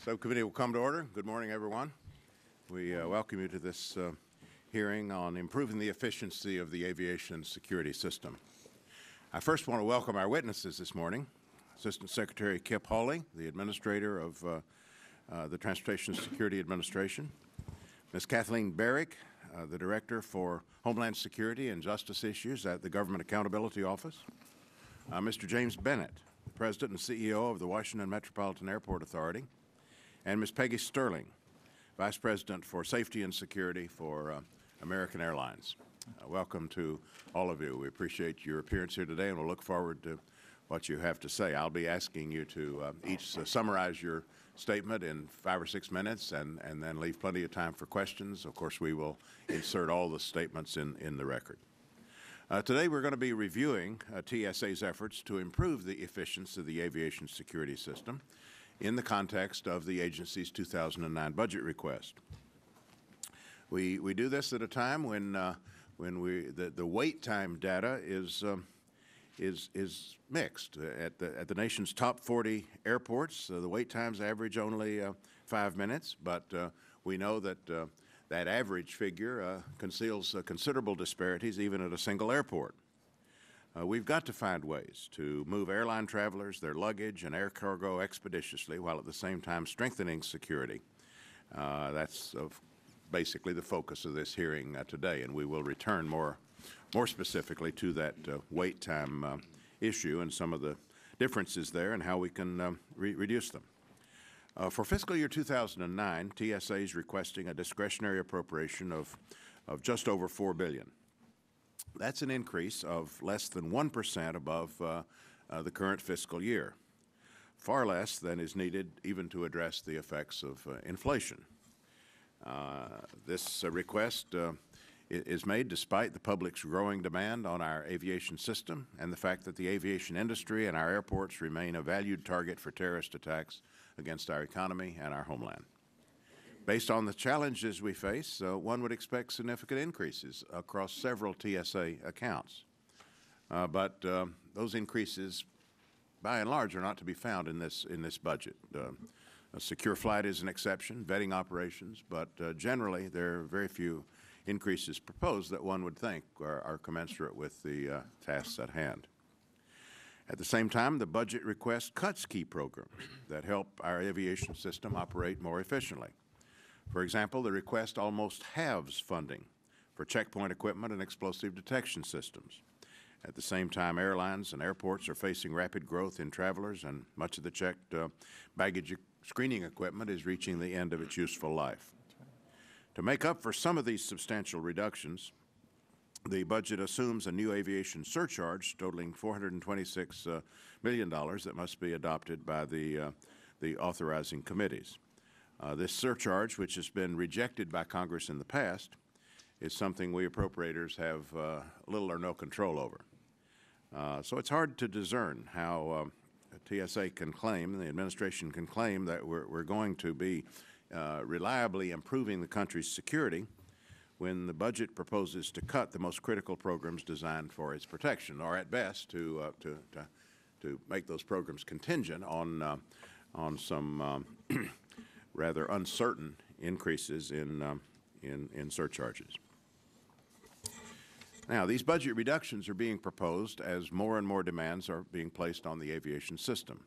Subcommittee will come to order. Good morning, everyone. We welcome you to this hearing on improving the efficiency of the aviation security system. I first want to welcome our witnesses this morning. Assistant Secretary Kip Hawley, the Administrator of the Transportation Security Administration. Ms. Kathleen Barrick, the Director for Homeland Security and Justice Issues at the Government Accountability Office. Mr. James Bennett, the President and CEO of the Washington Metropolitan Airport Authority. And Ms. Peggy Sterling, Vice President for Safety and Security for American Airlines. Welcome to all of you. We appreciate your appearance here today, and we'll look forward to what you have to say. I'll be asking you to each summarize your statement in 5 or 6 minutes and then leave plenty of time for questions. Of course, we will insert all the statements in the record. Today, we're going to be reviewing TSA's efforts to improve the efficiency of the aviation security system in the context of the agency's 2009 budget request. We do this at a time when the wait time data is mixed. At the nation's top 40 airports, the wait times average only 5 minutes, but we know that that average figure conceals considerable disparities even at a single airport. We've got to find ways to move airline travelers, their luggage, and air cargo expeditiously while at the same time strengthening security. That's basically the focus of this hearing today, and we will return more specifically to that wait time issue and some of the differences there and how we can reduce them. For fiscal year 2009, TSA is requesting a discretionary appropriation of just over $4 billion. That's an increase of less than 1% above the current fiscal year, far less than is needed even to address the effects of inflation. This request is made despite the public's growing demand on our aviation system and the fact that the aviation industry and our airports remain a valued target for terrorist attacks against our economy and our homeland. Based on the challenges we face, one would expect significant increases across several TSA accounts. But those increases, by and large, are not to be found in this budget. A secure flight is an exception, vetting operations, but generally there are very few increases proposed that one would think are commensurate with the tasks at hand. At the same time, the budget request cuts key programs that help our aviation system operate more efficiently. For example, the request almost halves funding for checkpoint equipment and explosive detection systems. At the same time, airlines and airports are facing rapid growth in travelers, and much of the checked baggage screening equipment is reaching the end of its useful life. To make up for some of these substantial reductions, the budget assumes a new aviation surcharge totaling $426 million that must be adopted by the authorizing committees. This surcharge, which has been rejected by Congress in the past, is something we appropriators have little or no control over. So it's hard to discern how TSA can claim, the administration can claim that we're going to be reliably improving the country's security when the budget proposes to cut the most critical programs designed for its protection, or at best to make those programs contingent on some rather uncertain increases in surcharges. Now, these budget reductions are being proposed as more and more demands are being placed on the aviation system.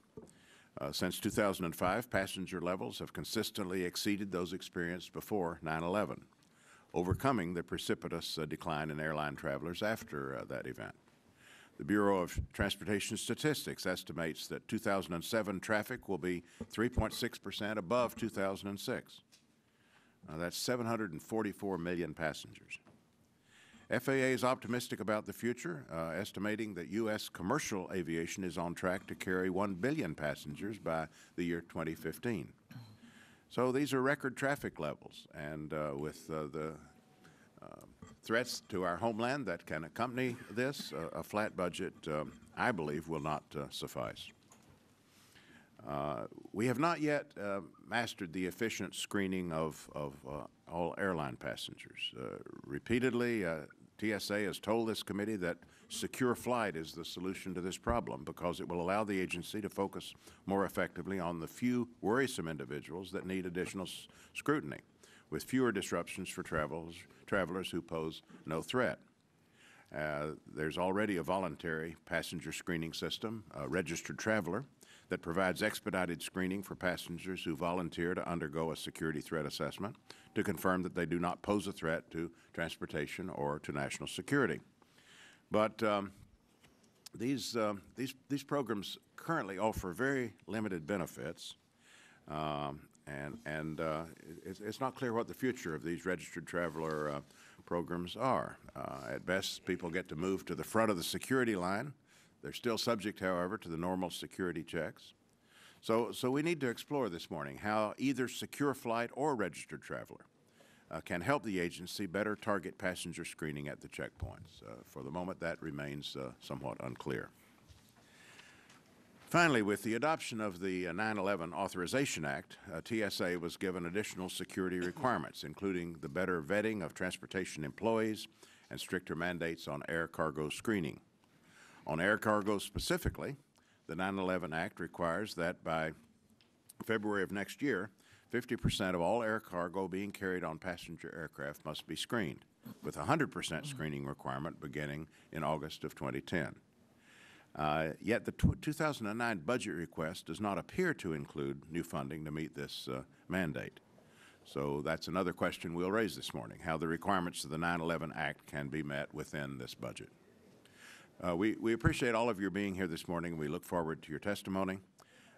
Since 2005, passenger levels have consistently exceeded those experienced before 9/11, overcoming the precipitous decline in airline travelers after that event. The Bureau of Transportation Statistics estimates that 2007 traffic will be 3.6% above 2006. That's 744 million passengers. FAA is optimistic about the future, estimating that U.S. commercial aviation is on track to carry 1 billion passengers by the year 2015. So these are record traffic levels, and with the threats to our homeland that can accompany this, a flat budget, I believe, will not suffice. We have not yet mastered the efficient screening of all airline passengers. Repeatedly, TSA has told this committee that secure flight is the solution to this problem because it will allow the agency to focus more effectively on the few worrisome individuals that need additional scrutiny, with fewer disruptions for travelers who pose no threat. There's already a voluntary passenger screening system, a registered traveler, that provides expedited screening for passengers who volunteer to undergo a security threat assessment to confirm that they do not pose a threat to transportation or to national security. But these programs currently offer very limited benefits, and it's not clear what the future of these registered traveler programs are. At best, people get to move to the front of the security line. They're still subject, however, to the normal security checks. So we need to explore this morning how either secure flight or registered traveler can help the agency better target passenger screening at the checkpoints. For the moment, that remains somewhat unclear. Finally, with the adoption of the 9/11 Authorization Act, TSA was given additional security requirements, including the better vetting of transportation employees and stricter mandates on air cargo screening. On air cargo specifically, the 9/11 Act requires that by February of next year, 50% of all air cargo being carried on passenger aircraft must be screened, with a 100% screening requirement beginning in August of 2010. Yet the 2009 budget request does not appear to include new funding to meet this mandate. So that's another question we'll raise this morning, how the requirements of the 9/11 Act can be met within this budget. We appreciate all of your being here this morning, and we look forward to your testimony.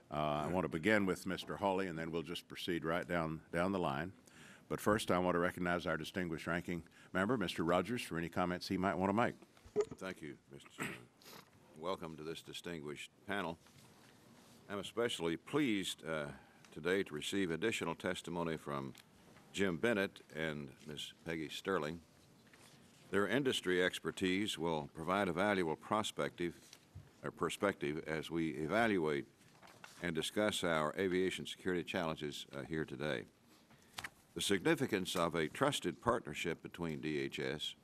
I want to begin with Mr. Hawley, and then we'll just proceed right down the line. But first, I want to recognize our distinguished ranking member, Mr. Rogers, for any comments he might want to make. Thank you, Mr. Chairman. Welcome to this distinguished panel. I'm especially pleased today to receive additional testimony from Jim Bennett and Ms. Peggy Sterling. Their industry expertise will provide a valuable perspective as we evaluate and discuss our aviation security challenges here today. The significance of a trusted partnership between DHS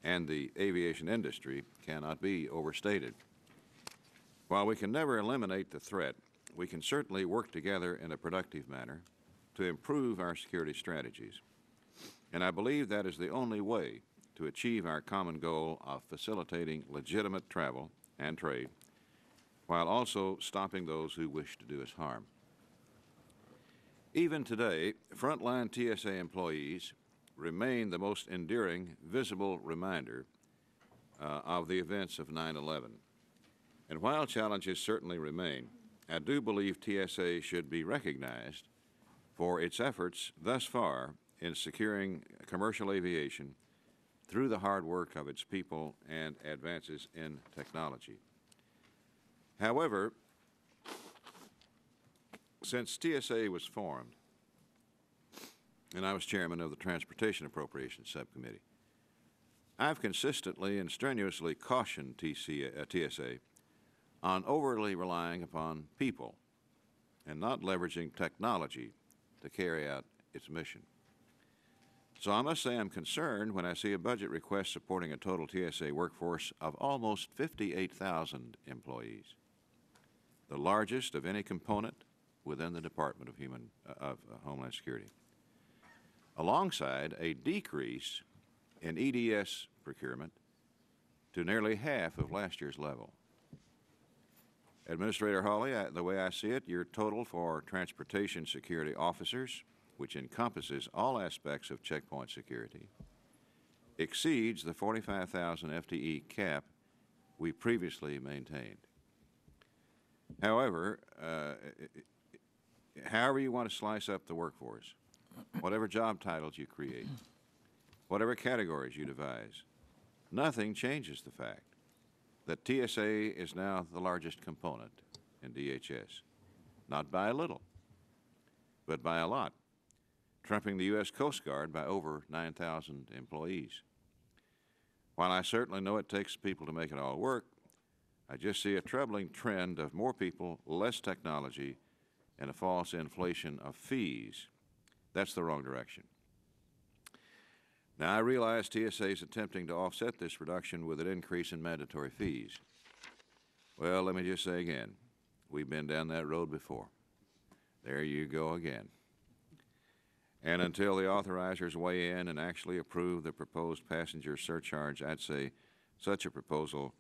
and the aviation industry cannot be overstated. While we can never eliminate the threat, we can certainly work together in a productive manner to improve our security strategies. And I believe that is the only way to achieve our common goal of facilitating legitimate travel and trade, while also stopping those who wish to do us harm. Even today, frontline TSA employees remain the most enduring, visible reminder of the events of 9/11. And while challenges certainly remain, I do believe TSA should be recognized for its efforts thus far in securing commercial aviation through the hard work of its people and advances in technology. However, since TSA was formed, and I was chairman of the Transportation Appropriations Subcommittee, I've consistently and strenuously cautioned TSA on overly relying upon people and not leveraging technology to carry out its mission. So I must say I'm concerned when I see a budget request supporting a total TSA workforce of almost 58,000 employees, the largest of any component within the Department of Homeland Security, alongside a decrease in EDS procurement to nearly half of last year's level. Administrator Hawley, the way I see it, your total for transportation security officers, which encompasses all aspects of checkpoint security, exceeds the 45,000 FTE cap we previously maintained. However, however you want to slice up the workforce, whatever job titles you create, whatever categories you devise, nothing changes the fact that TSA is now the largest component in DHS, not by a little, but by a lot, trumping the U.S. Coast Guard by over 9,000 employees. While I certainly know it takes people to make it all work, I just see a troubling trend of more people, less technology, and a false inflation of fees. That's the wrong direction. Now, I realize TSA is attempting to offset this reduction with an increase in mandatory fees. Well, let me just say again, we've been down that road before. There you go again. And until the authorizers weigh in and actually approve the proposed passenger surcharge, I'd say such a proposal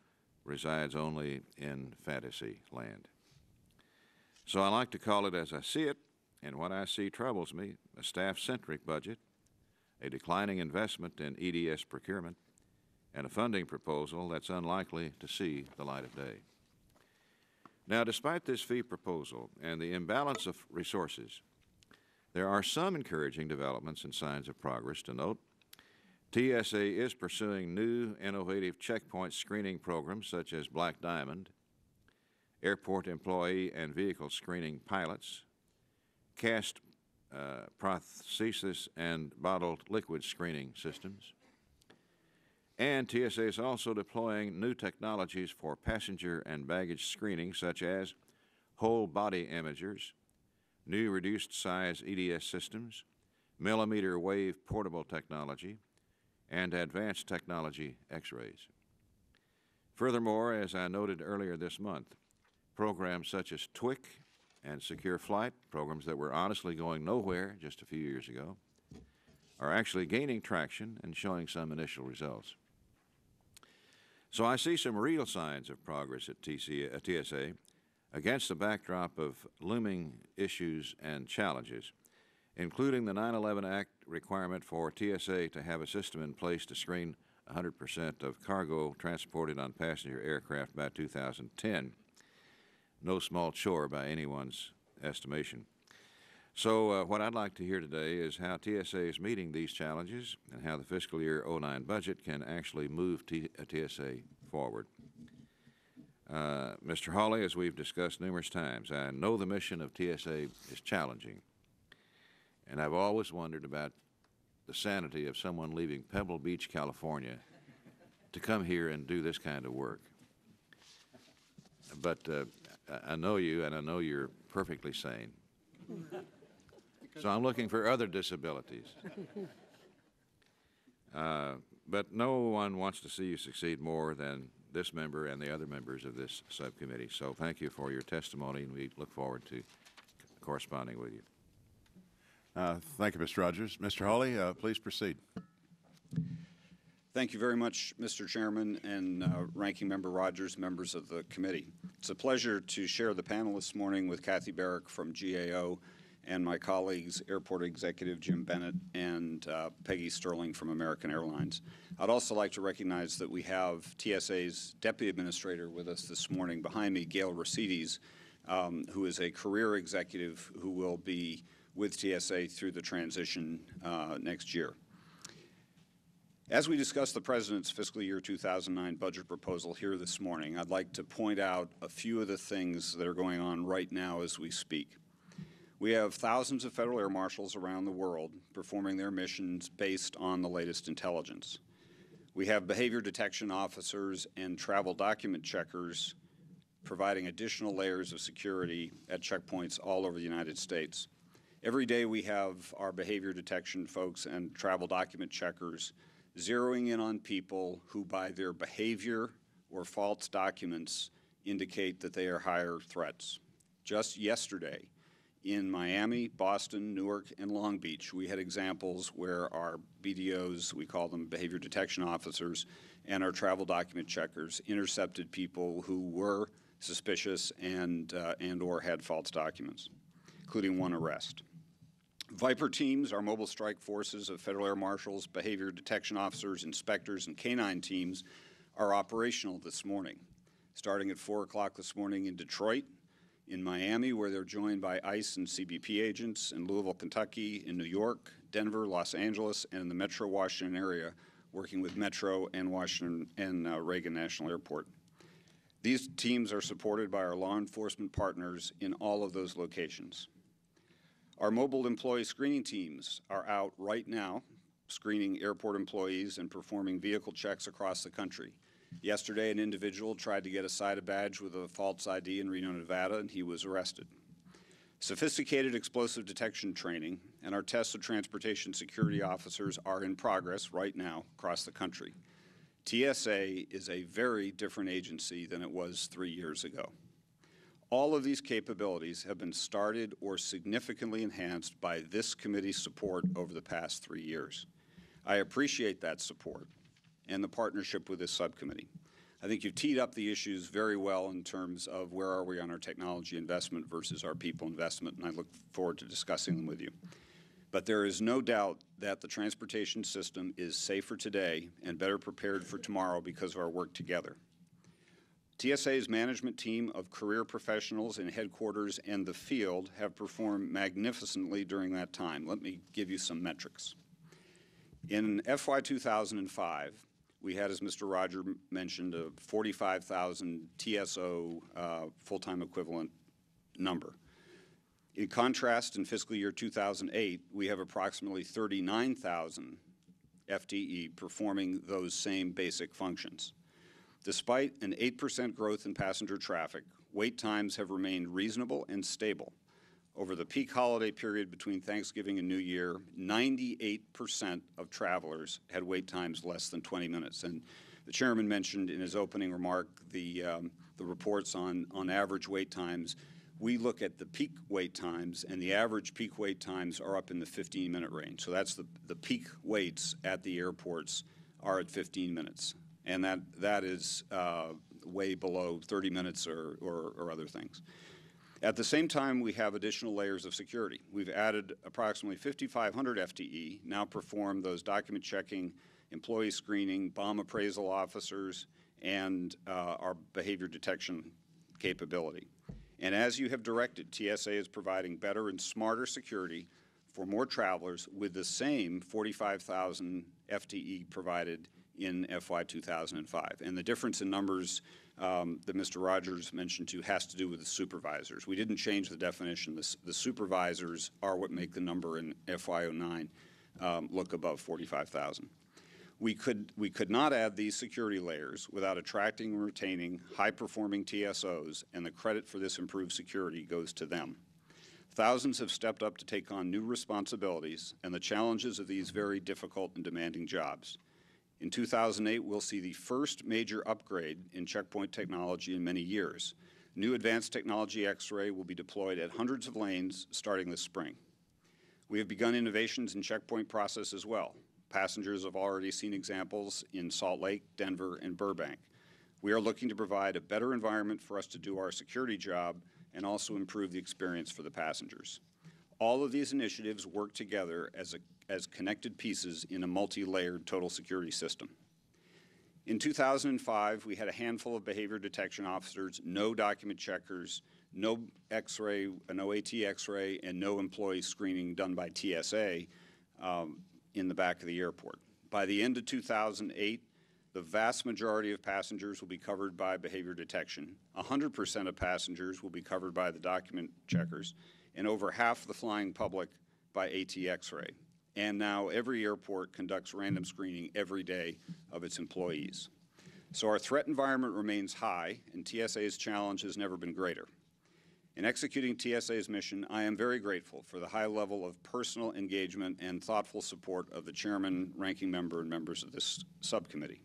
resides only in fantasy land. So I like to call it as I see it, and what I see troubles me: a staff-centric budget, a declining investment in EDS procurement, and a funding proposal that's unlikely to see the light of day. Now, despite this fee proposal and the imbalance of resources, there are some encouraging developments and signs of progress to note. TSA is pursuing new, innovative checkpoint screening programs such as Black Diamond, airport employee and vehicle screening pilots, cast prosthesis and bottled liquid screening systems. And TSA is also deploying new technologies for passenger and baggage screening, such as whole body imagers, new reduced size EDS systems, millimeter wave portable technology, and advanced technology X-rays. Furthermore, as I noted earlier this month, programs such as TWIC and Secure Flight, programs that were honestly going nowhere just a few years ago, are actually gaining traction and showing some initial results. So I see some real signs of progress at TSA against the backdrop of looming issues and challenges, including the 9/11 Act requirement for TSA to have a system in place to screen 100% of cargo transported on passenger aircraft by 2010. No small chore by anyone's estimation. So what I'd like to hear today is how TSA is meeting these challenges and how the fiscal year 09 budget can actually move TSA forward. Mr. Hawley, as we've discussed numerous times, I know the mission of TSA is challenging, and I've always wondered about the sanity of someone leaving Pebble Beach, California, to come here and do this kind of work. But I know you, and I know you're perfectly sane. So I'm looking for other disabilities. But no one wants to see you succeed more than this member and the other members of this subcommittee. So thank you for your testimony, and we look forward to corresponding with you. Thank you, Mr. Rogers. Mr. Hawley, please proceed. Thank you very much, Mr. Chairman and Ranking Member Rogers, members of the committee. It's a pleasure to share the panel this morning with Kathy Barrick from GAO and my colleagues, Airport Executive Jim Bennett and Peggy Sterling from American Airlines. I'd also like to recognize that we have TSA's Deputy Administrator with us this morning behind me, Gail Rosides, who is a career executive who will be with TSA through the transition next year. As we discuss the President's fiscal year 2009 budget proposal here this morning, I'd like to point out a few of the things that are going on right now as we speak. We have thousands of federal air marshals around the world performing their missions based on the latest intelligence. We have behavior detection officers and travel document checkers providing additional layers of security at checkpoints all over the United States. Every day we have our behavior detection folks and travel document checkers zeroing in on people who, by their behavior or false documents, indicate that they are higher threats. Just yesterday, in Miami, Boston, Newark, and Long Beach, we had examples where our BDOs, we call them behavior detection officers, and our travel document checkers intercepted people who were suspicious and or had false documents, including one arrest. Viper teams, our mobile strike forces of federal air marshals, behavior detection officers, inspectors, and canine teams are operational this morning, starting at 4 o'clock this morning in Detroit, in Miami, where they're joined by ICE and CBP agents, in Louisville, Kentucky, in New York, Denver, Los Angeles, and in the Metro Washington area, working with Metro and Washington and Reagan National Airport. These teams are supported by our law enforcement partners in all of those locations. Our mobile employee screening teams are out right now screening airport employees and performing vehicle checks across the country. Yesterday, an individual tried to get a SIDA badge with a false ID in Reno, Nevada, and he was arrested. Sophisticated explosive detection training and our tests of transportation security officers are in progress right now across the country. TSA is a very different agency than it was 3 years ago. All of these capabilities have been started or significantly enhanced by this committee's support over the past 3 years. I appreciate that support and the partnership with this subcommittee. I think you've teed up the issues very well in terms of where are we on our technology investment versus our people investment, and I look forward to discussing them with you. But there is no doubt that the transportation system is safer today and better prepared for tomorrow because of our work together. TSA's management team of career professionals in headquarters and the field have performed magnificently during that time. Let me give you some metrics. In FY 2005, we had, as Mr. Roger mentioned, a 45,000 TSO full-time equivalent number. In contrast, in fiscal year 2008, we have approximately 39,000 FTE performing those same basic functions. Despite an 8% growth in passenger traffic, wait times have remained reasonable and stable. Over the peak holiday period between Thanksgiving and New Year, 98% of travelers had wait times less than 20 minutes. And the chairman mentioned in his opening remark the reports on average wait times. We look at the peak wait times, and the average peak wait times are up in the 15-minute range. So that's the peak waits at the airports are at 15 minutes. And that is way below 30 minutes or other things. At the same time, we have additional layers of security. We've added approximately 5,500 FTE, now perform those document checking, employee screening, bomb appraisal officers, and our behavior detection capability. And as you have directed, TSA is providing better and smarter security for more travelers with the same 45,000 FTE provided in FY 2005. And the difference in numbers that Mr. Rogers mentioned too has to do with the supervisors. We didn't change the definition. The supervisors are what make the number in FY 09 look above 45,000. We could not add these security layers without attracting and retaining high-performing TSOs, and the credit for this improved security goes to them. Thousands have stepped up to take on new responsibilities and the challenges of these very difficult and demanding jobs. In 2008, we'll see the first major upgrade in checkpoint technology in many years. New advanced technology X-ray will be deployed at hundreds of lanes starting this spring. We have begun innovations in checkpoint process as well. Passengers have already seen examples in Salt Lake, Denver, and Burbank. We are looking to provide a better environment for us to do our security job and also improve the experience for the passengers. All of these initiatives work together as connected pieces in a multi-layered total security system. In 2005, we had a handful of behavior detection officers, no document checkers, no X-ray, no AT X-ray, and no employee screening done by TSA in the back of the airport. By the end of 2008, the vast majority of passengers will be covered by behavior detection. 100% of passengers will be covered by the document checkers, and over half the flying public by AT X-ray. And now every airport conducts random screening every day of its employees. So our threat environment remains high, and TSA's challenge has never been greater. In executing TSA's mission, I am very grateful for the high level of personal engagement and thoughtful support of the chairman, ranking member, and members of this subcommittee.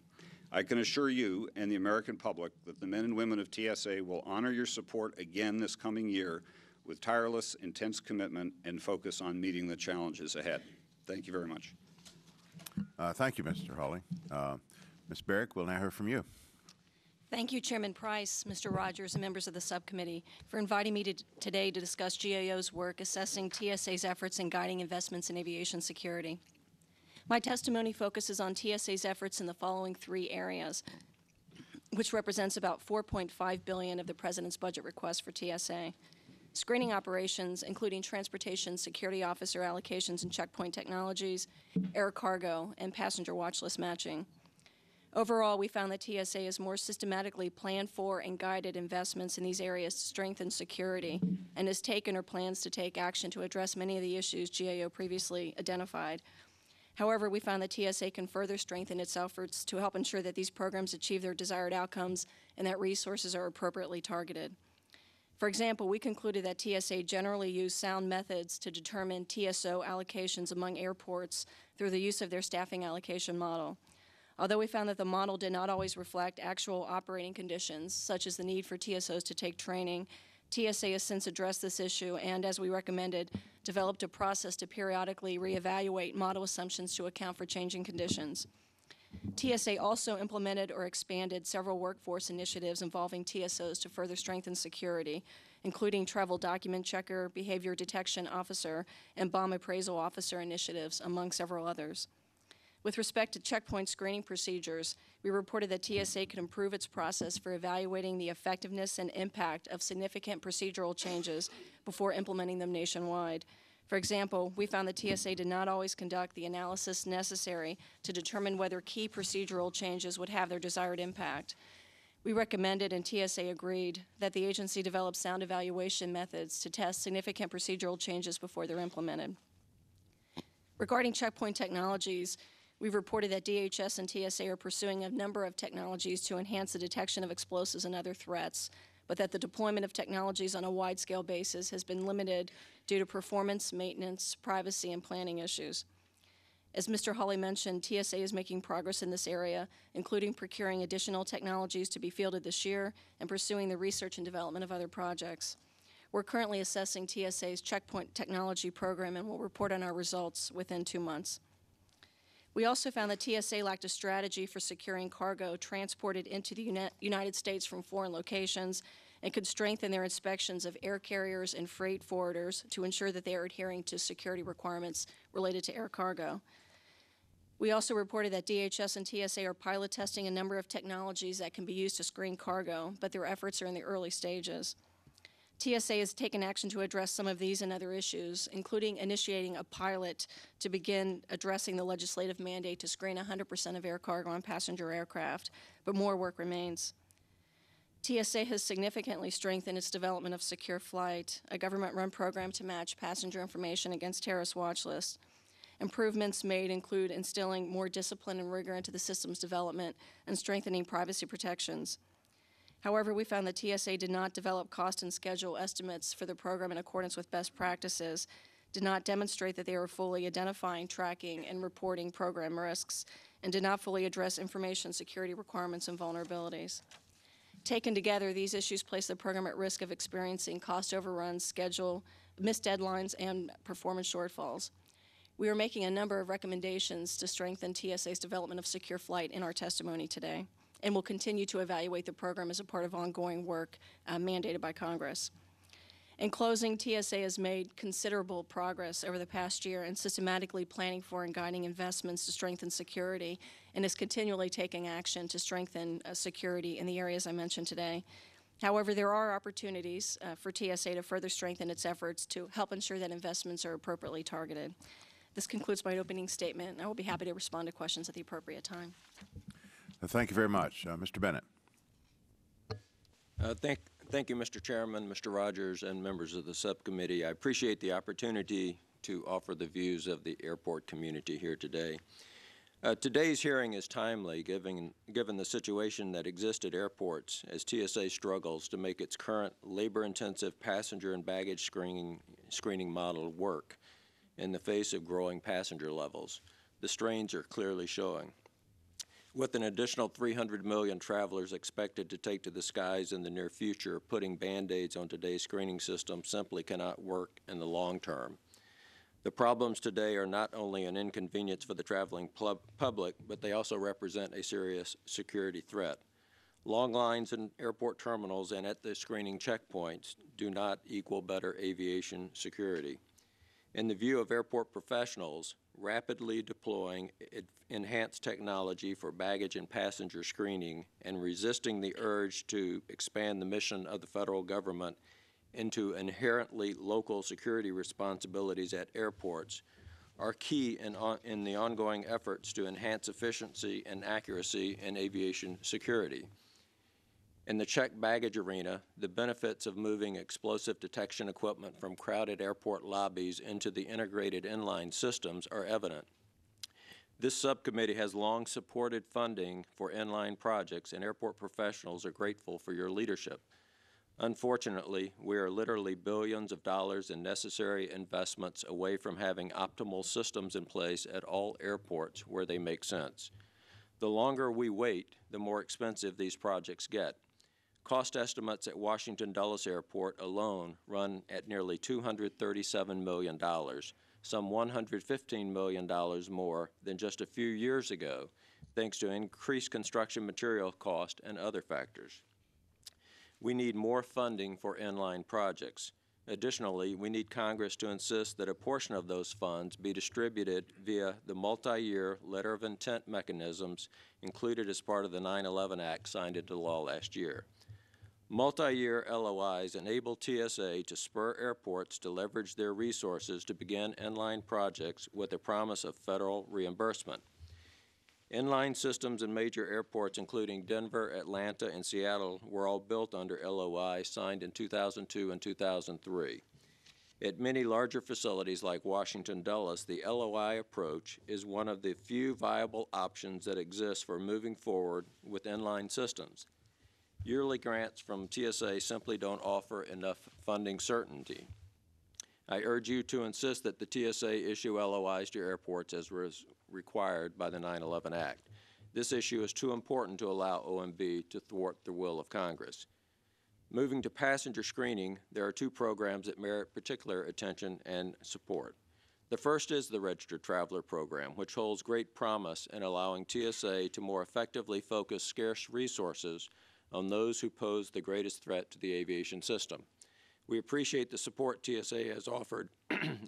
I can assure you and the American public that the men and women of TSA will honor your support again this coming year with tireless, intense commitment and focus on meeting the challenges ahead. Thank you very much. Thank you, Mr. Hawley. Ms. Barrick, we'll now hear from you. Thank you, Chairman Price, Mr. Rogers, and members of the subcommittee for inviting me today to discuss GAO's work assessing TSA's efforts in guiding investments in aviation security. My testimony focuses on TSA's efforts in the following 3 areas, which represents about $4.5 billion of the President's budget request for TSA. Screening operations, including transportation security officer allocations and checkpoint technologies, air cargo, and passenger watch list matching. Overall, we found that TSA has more systematically planned for and guided investments in these areas to strengthen security and has taken or plans to take action to address many of the issues GAO previously identified. However, we found that TSA can further strengthen its efforts to help ensure that these programs achieve their desired outcomes and that resources are appropriately targeted. For example, we concluded that TSA generally used sound methods to determine TSO allocations among airports through the use of their staffing allocation model. Although we found that the model did not always reflect actual operating conditions, such as the need for TSOs to take training, TSA has since addressed this issue and, as we recommended, developed a process to periodically reevaluate model assumptions to account for changing conditions. TSA also implemented or expanded several workforce initiatives involving TSOs to further strengthen security, including travel document checker, behavior detection officer, and bomb appraisal officer initiatives, among several others. With respect to checkpoint screening procedures, we reported that TSA could improve its process for evaluating the effectiveness and impact of significant procedural changes before implementing them nationwide. For example, we found that TSA did not always conduct the analysis necessary to determine whether key procedural changes would have their desired impact. We recommended, and TSA agreed, that the agency develop sound evaluation methods to test significant procedural changes before they're implemented. Regarding checkpoint technologies, we've reported that DHS and TSA are pursuing a number of technologies to enhance the detection of explosives and other threats, but that the deployment of technologies on a wide-scale basis has been limited due to performance, maintenance, privacy, and planning issues. As Mr. Hawley mentioned, TSA is making progress in this area, including procuring additional technologies to be fielded this year and pursuing the research and development of other projects. We're currently assessing TSA's checkpoint technology program and will report on our results within 2 months. We also found that TSA lacked a strategy for securing cargo transported into the United States from foreign locations and could strengthen their inspections of air carriers and freight forwarders to ensure that they are adhering to security requirements related to air cargo. We also reported that DHS and TSA are pilot testing a number of technologies that can be used to screen cargo, but their efforts are in the early stages. TSA has taken action to address some of these and other issues, including initiating a pilot to begin addressing the legislative mandate to screen 100% of air cargo on passenger aircraft, but more work remains. TSA has significantly strengthened its development of Secure Flight, a government-run program to match passenger information against terrorist watch lists. Improvements made include instilling more discipline and rigor into the system's development and strengthening privacy protections. However, we found that TSA did not develop cost and schedule estimates for the program in accordance with best practices, did not demonstrate that they were fully identifying, tracking, and reporting program risks, and did not fully address information security requirements and vulnerabilities. Taken together, these issues place the program at risk of experiencing cost overruns, schedule, missed deadlines, and performance shortfalls. We are making a number of recommendations to strengthen TSA's development of Secure Flight in our testimony today, and will continue to evaluate the program as a part of ongoing work mandated by Congress. In closing, TSA has made considerable progress over the past year in systematically planning for and guiding investments to strengthen security, and is continually taking action to strengthen security in the areas I mentioned today. However, there are opportunities for TSA to further strengthen its efforts to help ensure that investments are appropriately targeted. This concludes my opening statement, and I will be happy to respond to questions at the appropriate time. Thank you very much. Mr. Bennett. Thank you, Mr. Chairman, Mr. Rogers, and members of the subcommittee. I appreciate the opportunity to offer the views of the airport community here today. Today's hearing is timely, given the situation that exists at airports as TSA struggles to make its current labor-intensive passenger and baggage screening model work in the face of growing passenger levels. The strains are clearly showing. With an additional 300 million travelers expected to take to the skies in the near future, putting Band-Aids on today's screening system simply cannot work in the long term. The problems today are not only an inconvenience for the traveling public, but they also represent a serious security threat. Long lines in airport terminals and at the screening checkpoints do not equal better aviation security. In the view of airport professionals, rapidly deploying enhanced technology for baggage and passenger screening and resisting the urge to expand the mission of the federal government into inherently local security responsibilities at airports are key in the ongoing efforts to enhance efficiency and accuracy in aviation security. In the checked baggage arena, the benefits of moving explosive detection equipment from crowded airport lobbies into the integrated inline systems are evident. This subcommittee has long supported funding for inline projects, and airport professionals are grateful for your leadership. Unfortunately, we are literally billions of dollars in necessary investments away from having optimal systems in place at all airports where they make sense. The longer we wait, the more expensive these projects get. Cost estimates at Washington Dulles Airport alone run at nearly $237 million, some $115 million more than just a few years ago, thanks to increased construction material cost and other factors. We need more funding for inline projects. Additionally, we need Congress to insist that a portion of those funds be distributed via the multi-year letter of intent mechanisms included as part of the 9/11 Act signed into law last year. Multi-year LOIs enable TSA to spur airports to leverage their resources to begin inline projects with a promise of federal reimbursement. Inline systems in major airports, including Denver, Atlanta, and Seattle, were all built under LOI signed in 2002 and 2003. At many larger facilities like Washington Dulles, the LOI approach is one of the few viable options that exist for moving forward with inline systems. Yearly grants from TSA simply don't offer enough funding certainty. I urge you to insist that the TSA issue LOIs to airports as required by the 9/11 Act. This issue is too important to allow OMB to thwart the will of Congress. Moving to passenger screening, there are two programs that merit particular attention and support. The first is the Registered Traveler Program, which holds great promise in allowing TSA to more effectively focus scarce resources on those who pose the greatest threat to the aviation system. We appreciate the support TSA has offered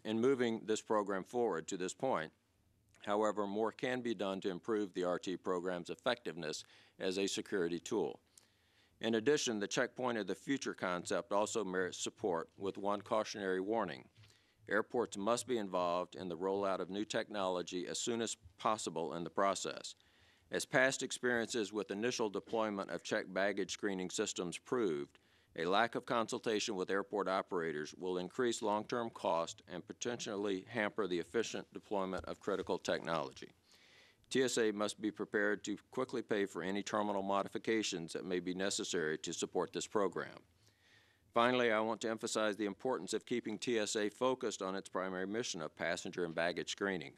in moving this program forward to this point. However, more can be done to improve the RT program's effectiveness as a security tool. In addition, the Checkpoint of the Future concept also merits support with one cautionary warning. Airports must be involved in the rollout of new technology as soon as possible in the process. As past experiences with initial deployment of checked baggage screening systems proved, a lack of consultation with airport operators will increase long-term cost and potentially hamper the efficient deployment of critical technology. TSA must be prepared to quickly pay for any terminal modifications that may be necessary to support this program. Finally, I want to emphasize the importance of keeping TSA focused on its primary mission of passenger and baggage screening.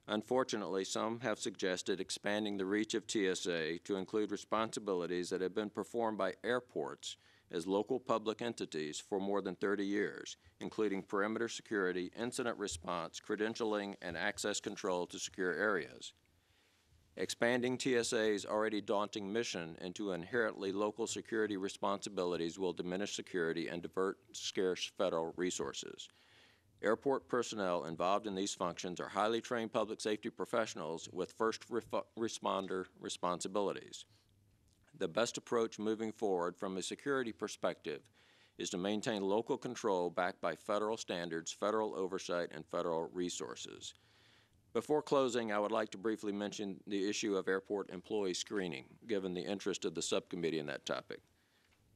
Unfortunately, some have suggested expanding the reach of TSA to include responsibilities that have been performed by airports as local public entities for more than 30 years, including perimeter security, incident response, credentialing, and access control to secure areas. Expanding TSA's already daunting mission into inherently local security responsibilities will diminish security and divert scarce federal resources. Airport personnel involved in these functions are highly trained public safety professionals with first responder responsibilities. The best approach moving forward from a security perspective is to maintain local control backed by federal standards, federal oversight, and federal resources. Before closing, I would like to briefly mention the issue of airport employee screening, given the interest of the subcommittee in that topic.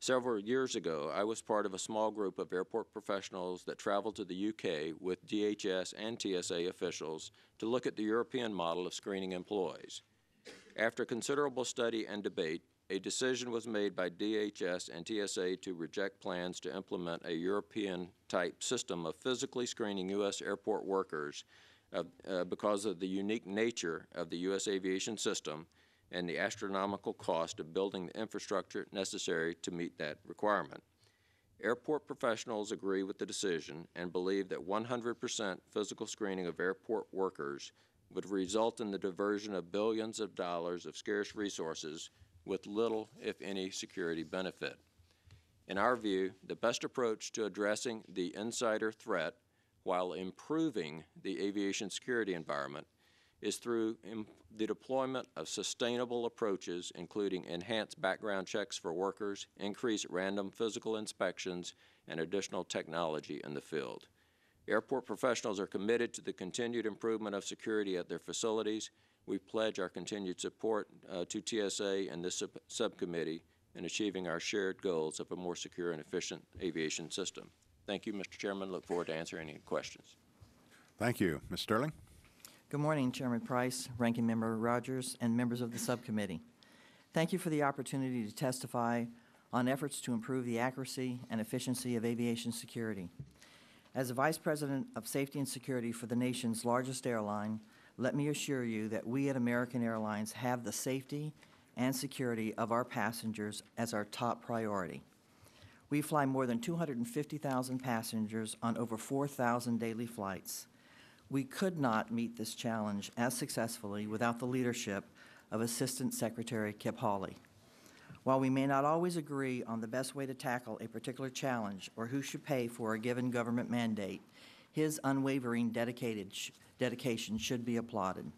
Several years ago, I was part of a small group of airport professionals that traveled to the UK with DHS and TSA officials to look at the European model of screening employees. After considerable study and debate, a decision was made by DHS and TSA to reject plans to implement a European-type system of physically screening U.S. airport workers because of the unique nature of the U.S. aviation system and the astronomical cost of building the infrastructure necessary to meet that requirement. Airport professionals agree with the decision and believe that 100% physical screening of airport workers would result in the diversion of billions of dollars of scarce resources with little, if any, security benefit. In our view, the best approach to addressing the insider threat while improving the aviation security environment is through the deployment of sustainable approaches, including enhanced background checks for workers, increased random physical inspections, and additional technology in the field. Airport professionals are committed to the continued improvement of security at their facilities. We pledge our continued support to TSA and this subcommittee in achieving our shared goals of a more secure and efficient aviation system. Thank you, Mr. Chairman. Look forward to answering any questions. Thank you. Ms. Sterling? Good morning, Chairman Price, Ranking Member Rogers, and members of the subcommittee. Thank you for the opportunity to testify on efforts to improve the accuracy and efficiency of aviation security. As the Vice President of Safety and Security for the nation's largest airline, let me assure you that we at American Airlines have the safety and security of our passengers as our top priority. We fly more than 250,000 passengers on over 4,000 daily flights. We could not meet this challenge as successfully without the leadership of Assistant Secretary Kip Hawley. While we may not always agree on the best way to tackle a particular challenge or who should pay for a given government mandate, his unwavering dedication should be applauded.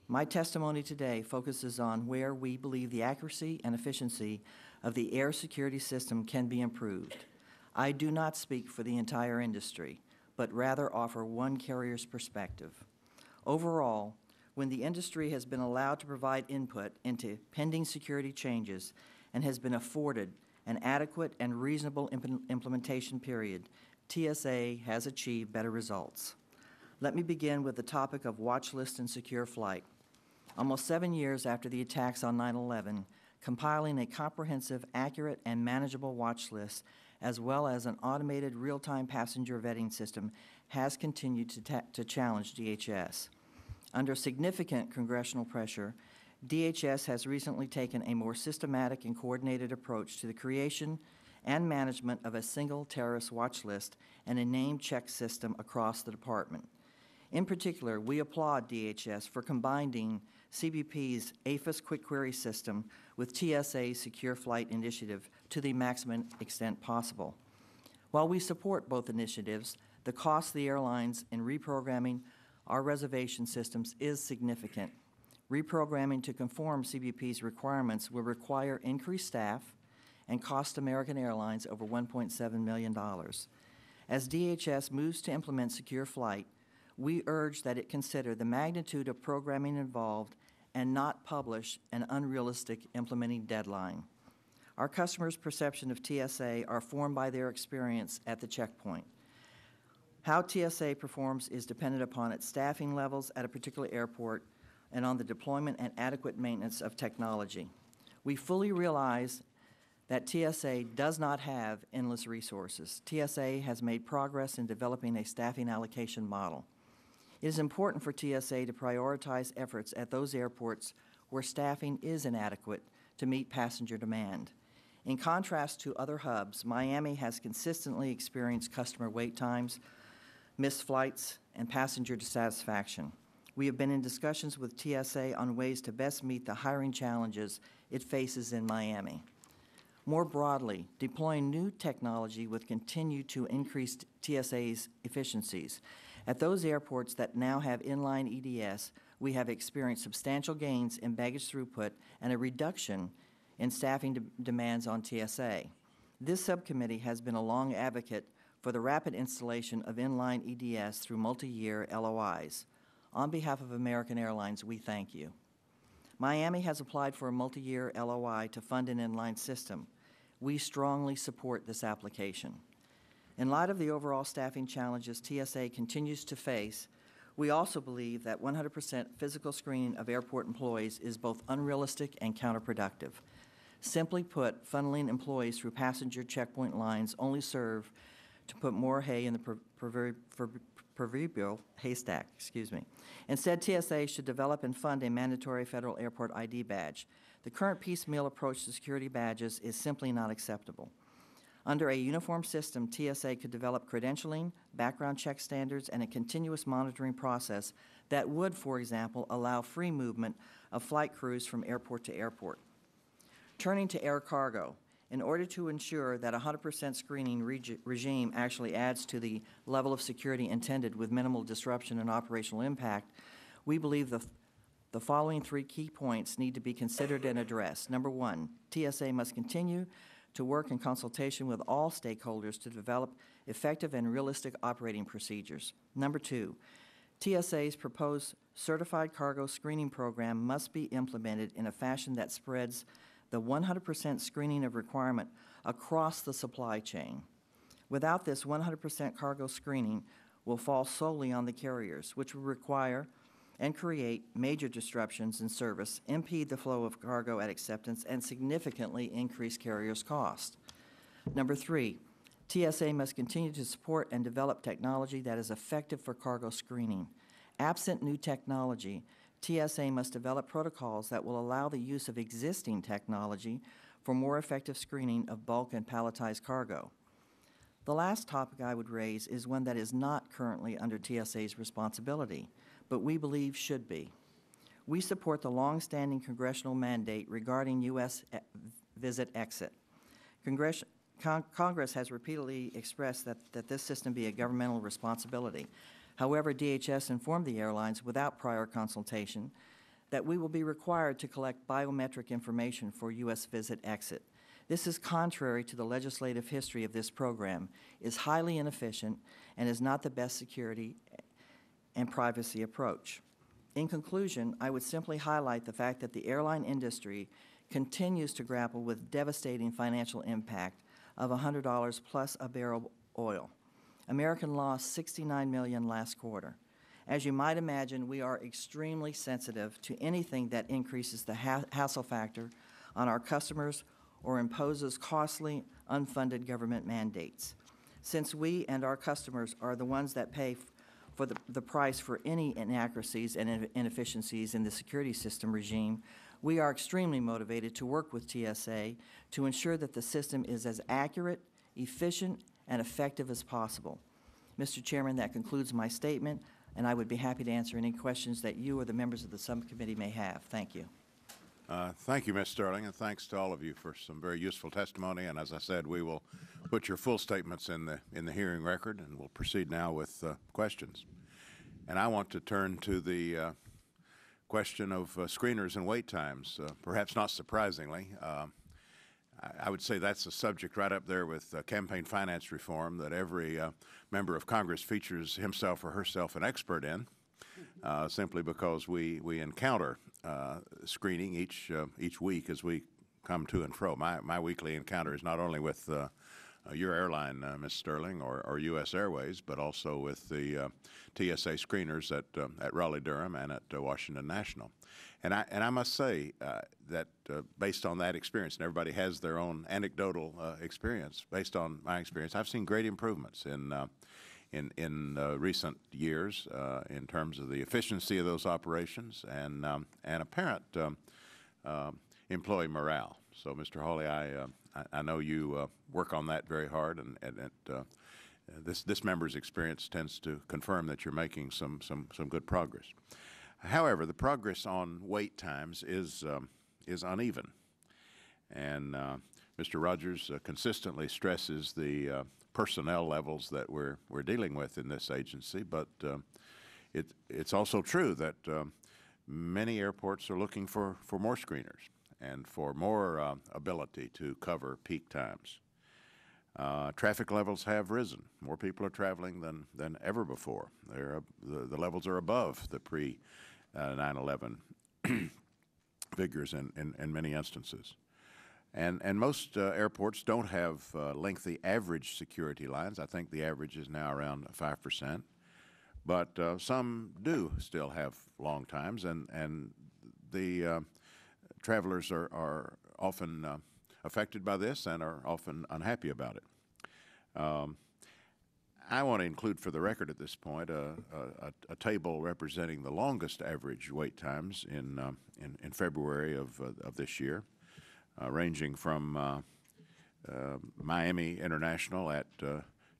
My testimony today focuses on where we believe the accuracy and efficiency of the air security system can be improved. I do not speak for the entire industry, but rather offer one carrier's perspective. Overall, when the industry has been allowed to provide input into pending security changes and has been afforded an adequate and reasonable implementation period, TSA has achieved better results. Let me begin with the topic of watch list and secure flight. Almost 7 years after the attacks on 9/11, compiling a comprehensive, accurate, and manageable watch list, as well as an automated real-time passenger vetting system, has continued to challenge DHS. Under significant congressional pressure, DHS has recently taken a more systematic and coordinated approach to the creation and management of a single terrorist watch list and a name check system across the department. In particular, we applaud DHS for combining CBP's AFIS Quick Query system with TSA's Secure Flight Initiative to the maximum extent possible. While we support both initiatives, the cost of the airlines in reprogramming our reservation systems is significant. Reprogramming to conform CBP's requirements will require increased staff and cost American Airlines over $1.7 million. As DHS moves to implement secure flight, we urge that it consider the magnitude of programming involved and not publish an unrealistic implementing deadline. Our customers' perception of TSA are formed by their experience at the checkpoint. How TSA performs is dependent upon its staffing levels at a particular airport and on the deployment and adequate maintenance of technology. We fully realize that TSA does not have endless resources. TSA has made progress in developing a staffing allocation model. It is important for TSA to prioritize efforts at those airports where staffing is inadequate to meet passenger demand. In contrast to other hubs, Miami has consistently experienced customer wait times, missed flights, and passenger dissatisfaction. We have been in discussions with TSA on ways to best meet the hiring challenges it faces in Miami. More broadly, deploying new technology would continue to increase TSA's efficiencies. At those airports that now have inline EDS, we have experienced substantial gains in baggage throughput and a reduction in staffing demands on TSA. This subcommittee has been a long advocate for the rapid installation of inline EDS through multi-year LOIs. On behalf of American Airlines, we thank you. Miami has applied for a multi-year LOI to fund an inline system. We strongly support this application. In light of the overall staffing challenges TSA continues to face, we also believe that 100% physical screening of airport employees is both unrealistic and counterproductive. Simply put, funneling employees through passenger checkpoint lines only serve to put more hay in the proverbial haystack. Instead, TSA should develop and fund a mandatory federal airport ID badge. The current piecemeal approach to security badges is simply not acceptable. Under a uniform system, TSA could develop credentialing, background check standards, and a continuous monitoring process that would, for example, allow free movement of flight crews from airport to airport. Turning to air cargo, in order to ensure that a 100% screening regime actually adds to the level of security intended with minimal disruption and operational impact, we believe the following 3 key points need to be considered and addressed. Number 1, TSA must continue to work in consultation with all stakeholders to develop effective and realistic operating procedures. Number 2, TSA's proposed certified cargo screening program must be implemented in a fashion that spreads the 100% screening of requirement across the supply chain. Without this, 100% cargo screening will fall solely on the carriers, which will require and create major disruptions in service, impede the flow of cargo at acceptance, and significantly increase carriers' cost. Number 3, TSA must continue to support and develop technology that is effective for cargo screening. Absent new technology, TSA must develop protocols that will allow the use of existing technology for more effective screening of bulk and palletized cargo. The last topic I would raise is one that is not currently under TSA's responsibility, but we believe should be. We support the long-standing congressional mandate regarding U.S. visit-exit. Congress has repeatedly expressed that this system be a governmental responsibility. However, DHS informed the airlines without prior consultation that we will be required to collect biometric information for U.S. visit-exit. This is contrary to the legislative history of this program, is highly inefficient, and is not the best security and privacy approach. In conclusion, I would simply highlight the fact that the airline industry continues to grapple with devastating financial impact of $100 plus a barrel oil. American lost $69 million last quarter. As you might imagine, we are extremely sensitive to anything that increases the hassle factor on our customers or imposes costly, unfunded government mandates. Since we and our customers are the ones that pay for the price for any inaccuracies and inefficiencies in the security system regime, we are extremely motivated to work with TSA to ensure that the system is as accurate, efficient, and effective as possible. Mr. Chairman, that concludes my statement, and I would be happy to answer any questions that you or the members of the subcommittee may have. Thank you. Thank you, Ms. Sterling, and thanks to all of you for some very useful testimony. And as I said, we will put your full statements in the hearing record, and we'll proceed now with questions. And I want to turn to the question of screeners and wait times. Perhaps not surprisingly, I would say that's a subject right up there with campaign finance reform that every member of Congress features himself or herself an expert in, simply because we encounter screening each week as we come to and fro. My weekly encounter is not only with your airline, Ms. Sterling, or U.S. Airways, but also with the TSA screeners at Raleigh-Durham and at Washington National. And I must say that based on that experience, and everybody has their own anecdotal experience, based on my experience, I've seen great improvements in recent years in terms of the efficiency of those operations and apparent employee morale. So, Mr. Hawley, I know you work on that very hard, and this member's experience tends to confirm that you're making some good progress. However, the progress on wait times is uneven, and Mr. Rogers consistently stresses the personnel levels that we're dealing with in this agency, but it's also true that many airports are looking for more screeners and for more ability to cover peak times. Traffic levels have risen. More people are traveling than ever before. The levels are above the pre-9/11 figures in many instances. And most airports don't have lengthy average security lines. I think the average is now around 5%. But some do still have long times, and the travelers are often affected by this and are often unhappy about it. I want to include for the record at this point a table representing the longest average wait times in February of this year, ranging from Miami International at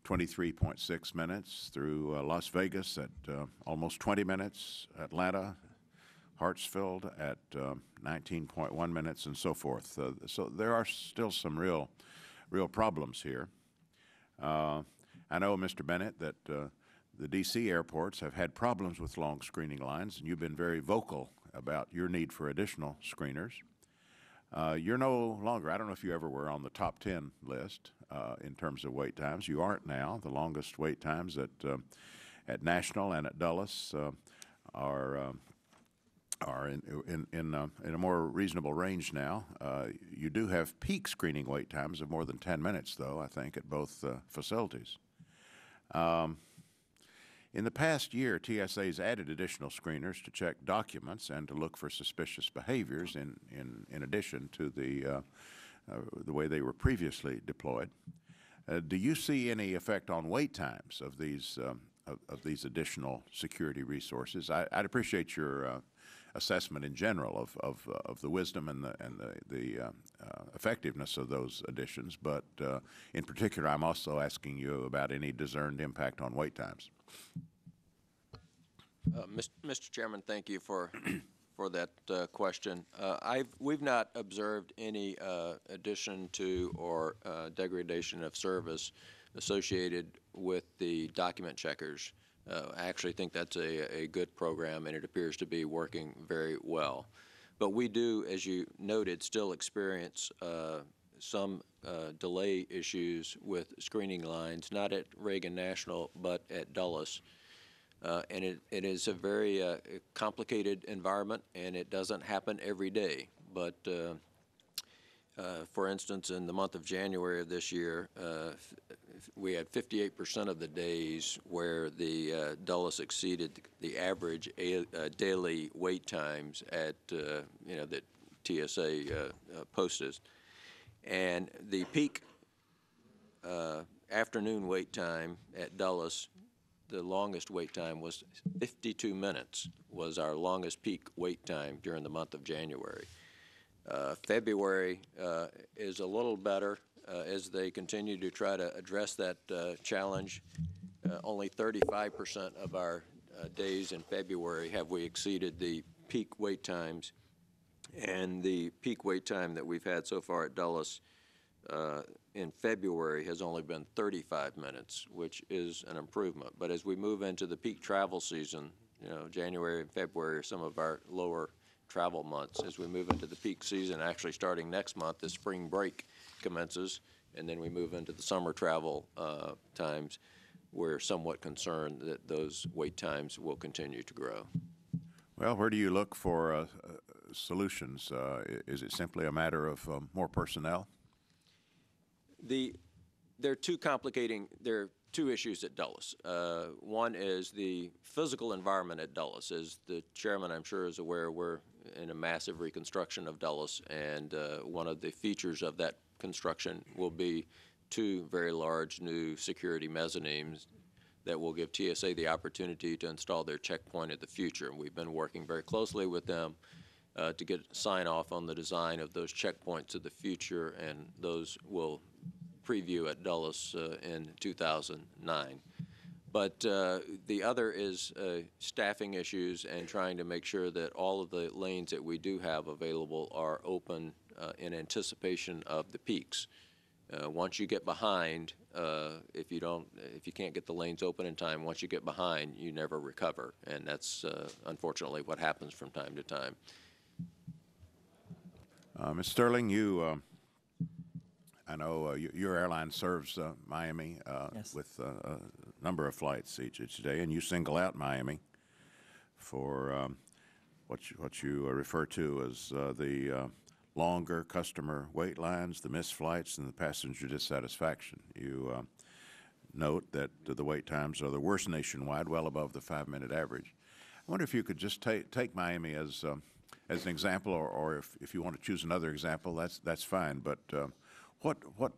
23.6 minutes through Las Vegas at almost 20 minutes, Atlanta, Hartsfield at 19.1 minutes, and so forth. So there are still some real problems here. I know, Mr. Bennett, that the D.C. airports have had problems with long screening lines, and you've been very vocal about your need for additional screeners. You're no longer, I don't know if you ever were on the top 10 list in terms of wait times. You aren't now. The longest wait times at National and at Dulles are in a more reasonable range now. You do have peak screening wait times of more than 10 minutes, though, I think, at both facilities. In the past year, TSA has added additional screeners to check documents and to look for suspicious behaviors in addition to the way they were previously deployed. Do you see any effect on wait times of these additional security resources? I'd appreciate your assessment in general of the wisdom and the effectiveness of those additions, but in particular, I'm also asking you about any discerned impact on wait times. Mr. Chairman, thank you for that question. We've not observed any addition to or degradation of service associated with the document checkers. I actually think that's a good program, and it appears to be working very well. But we do, as you noted, still experience some delay issues with screening lines, not at Reagan National, but at Dulles. And it is a very complicated environment, and it doesn't happen every day. But for instance, in the month of January of this year, we had 58% of the days where the Dulles exceeded the average daily wait times at that TSA posted, and the peak afternoon wait time at Dulles, the longest wait time was 52 minutes. Was our longest peak wait time during the month of January. February is a little better as they continue to try to address that challenge. Only 35% of our days in February have we exceeded the peak wait times, and the peak wait time that we've had so far at Dulles in February has only been 35 minutes, which is an improvement. But as we move into the peak travel season, January and February are some of our lower travel months. As we move into the peak season, actually starting next month, the spring break commences, and then we move into the summer travel times. We're somewhat concerned that those wait times will continue to grow. Well, where do you look for solutions? Is it simply a matter of more personnel? There are two issues at Dulles. One is the physical environment at Dulles. As the chairman, I'm sure, is aware, we're in a massive reconstruction of Dulles, and one of the features of that construction will be two very large new security mezzanines that will give TSA the opportunity to install their checkpoint of the future. And we've been working very closely with them to get sign-off on the design of those checkpoints of the future, and those will preview at Dulles in 2009. But the other is staffing issues and trying to make sure that all of the lanes that we do have available are open in anticipation of the peaks. Once you get behind, if you can't get the lanes open in time, once you get behind, you never recover, and that's unfortunately what happens from time to time. Ms. Sterling, I know your airline serves Miami Yes. with a number of flights each day, and you single out Miami for what you refer to as the longer customer wait lines, the missed flights, and the passenger dissatisfaction. You note that the wait times are the worst nationwide, well above the 5-minute average. I wonder if you could just take Miami as an example, or if you want to choose another example, that's fine. But what,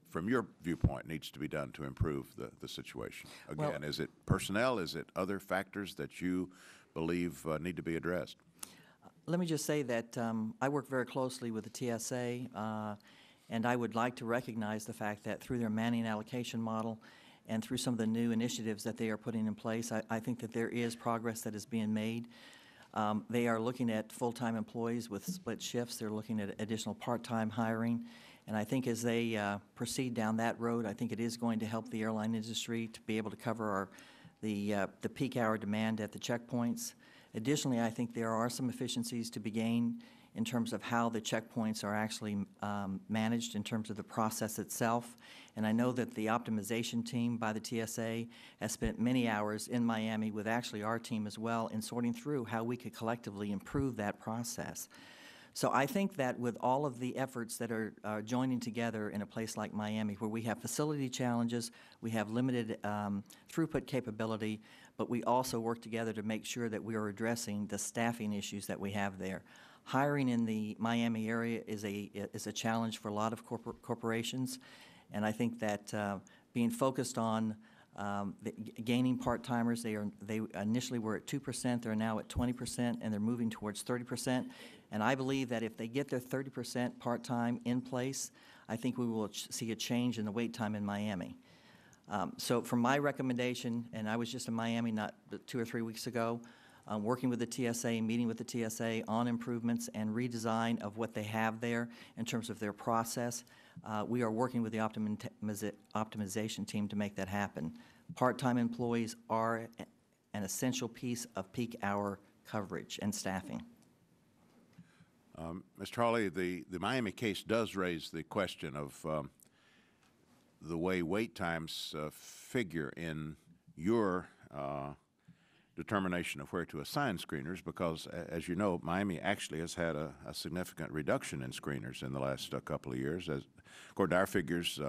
from your viewpoint, needs to be done to improve the situation? Again, is it personnel? Is it other factors that you believe need to be addressed? Let me just say that I work very closely with the TSA, and I would like to recognize the fact that through their manning allocation model and through some of the new initiatives that they are putting in place, I think that there is progress that is being made. They are looking at full-time employees with split shifts. They're looking at additional part-time hiring. And I think as they proceed down that road, I think it is going to help the airline industry to be able to cover the peak hour demand at the checkpoints. Additionally, I think there are some efficiencies to be gained in terms of how the checkpoints are actually managed in terms of the process itself. And I know that the optimization team by the TSA has spent many hours in Miami with actually our team as well in sorting through how we could collectively improve that process. So I think that with all of the efforts that are joining together in a place like Miami, where we have facility challenges, we have limited throughput capability, but we also work together to make sure that we are addressing the staffing issues that we have there. Hiring in the Miami area is a challenge for a lot of corporations, and I think that being focused on gaining part-timers, they initially were at 2%, they're now at 20%, and they're moving towards 30%. And I believe that if they get their 30% part-time in place, I think we will see a change in the wait time in Miami. So from my recommendation, and I was just in Miami not 2 or 3 weeks ago, working with the TSA, meeting with the TSA on improvements and redesign of what they have there in terms of their process. We are working with the optimization team to make that happen. Part-time employees are an essential piece of peak hour coverage and staffing. Mr. Hawley, the Miami case does raise the question of the way wait times figure in your determination of where to assign screeners, because, as you know, Miami actually has had a significant reduction in screeners in the last couple of years. According to our figures,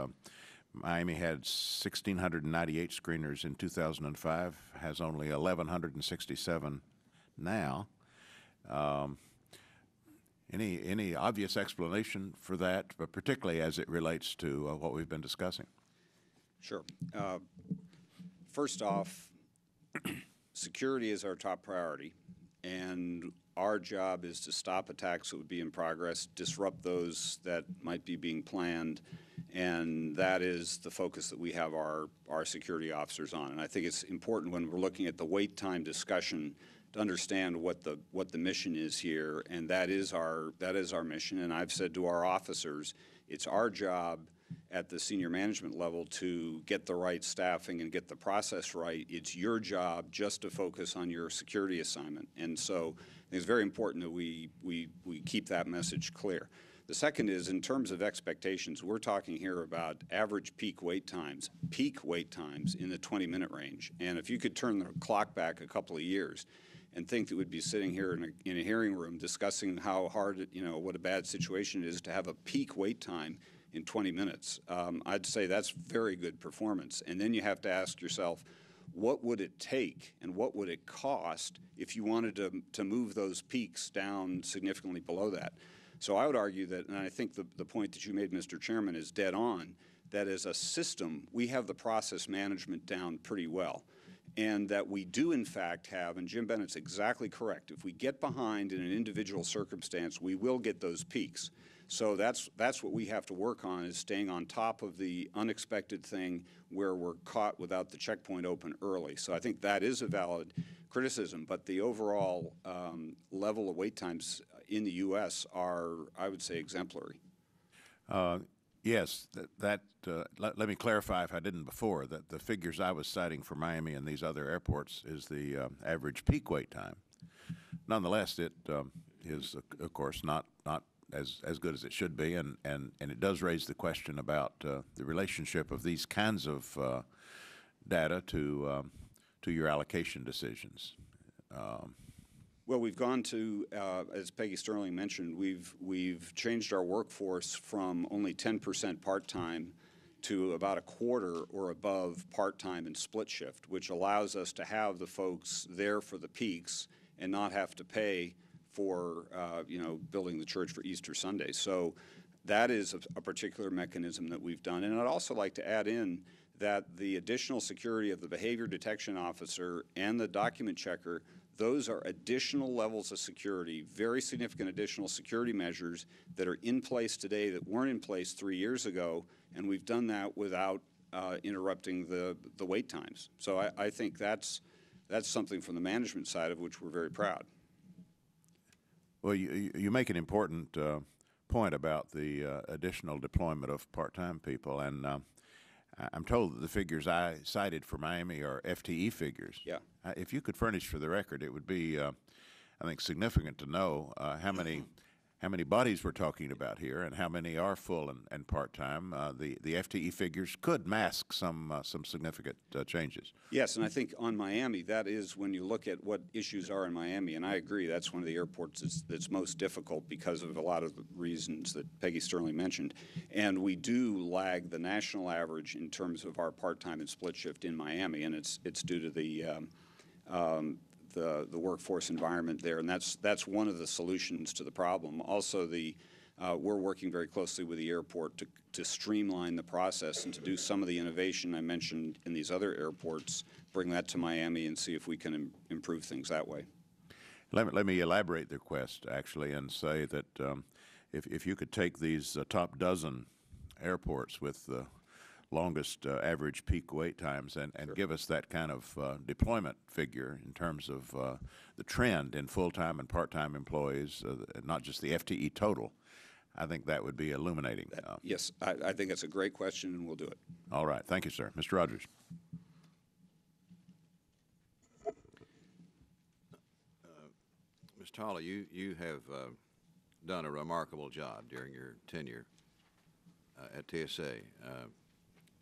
Miami had 1,698 screeners in 2005, has only 1,167 now. Any obvious explanation for that, but particularly as it relates to what we've been discussing? Sure. First off, security is our top priority, and our job is to stop attacks that would be in progress, disrupt those that might be being planned, and that is the focus that we have our security officers on. And I think it's important when we're looking at the wait time discussion to understand what the mission is here, and that is our mission. And I've said to our officers, it's our job at the senior management level to get the right staffing and get the process right. It's your job just to focus on your security assignment. And so it's very important that we keep that message clear. The second is, in terms of expectations, we're talking here about average peak wait times in the 20-minute range. And if you could turn the clock back a couple of years and think that we'd be sitting here in a hearing room discussing how hard, what a bad situation it is to have a peak wait time in 20 minutes. I'd say that's very good performance. And then you have to ask yourself, what would it take and what would it cost if you wanted to move those peaks down significantly below that? So I would argue that, and I think the point that you made, Mr. Chairman, is dead on, that as a system, we have the process management down pretty well. And that we do, in fact, have, and Jim Bennett's exactly correct, if we get behind in an individual circumstance, we will get those peaks. So that's what we have to work on, is staying on top of the unexpected thing where we're caught without the checkpoint open early. So I think that is a valid criticism, but the overall level of wait times in the U.S. are, I would say, exemplary. Yes, let me clarify, if I didn't before, that the figures I was citing for Miami and these other airports is the average peak wait time. Nonetheless, it is, of course, not as good as it should be, and it does raise the question about the relationship of these kinds of data to your allocation decisions. Well, we've gone to, as Peggy Sterling mentioned, we've changed our workforce from only 10% part-time to about a quarter or above part-time and split shift, which allows us to have the folks there for the peaks and not have to pay for, building the church for Easter Sunday. So that is a particular mechanism that we've done. And I'd also like to add in that the additional security of the behavior detection officer and the document checker, those are additional levels of security, very significant additional security measures that are in place today that weren't in place 3 years ago, and we've done that without interrupting the wait times. So I think that's something from the management side of which we're very proud. Well, you make an important point about the additional deployment of part-time people, and I'm told that the figures I cited for Miami are FTE figures. Yeah. If you could furnish for the record, it would be, I think, significant to know how many how many bodies we're talking about here and how many are full and part-time, the FTE figures could mask some significant changes. Yes, and I think on Miami, that is when you look at what issues are in Miami, and I agree, that's one of the airports that's most difficult because of a lot of the reasons that Peggy Sterling mentioned. And we do lag the national average in terms of our part-time and split shift in Miami, and it's due to the workforce environment there, and that's one of the solutions to the problem. Also, we're working very closely with the airport to streamline the process and to do some of the innovation I mentioned in these other airports, bring that to Miami and see if we can improve things that way. Let me elaborate the request, actually, and say that if you could take these top dozen airports with the longest average peak wait times and Sure. give us that kind of deployment figure in terms of the trend in full-time and part-time employees, not just the FTE total, I think that would be illuminating. Yes, I think that's a great question, and we'll do it. All right. Thank you, sir. Mr. Rogers. Ms. Tolley, you have done a remarkable job during your tenure at TSA.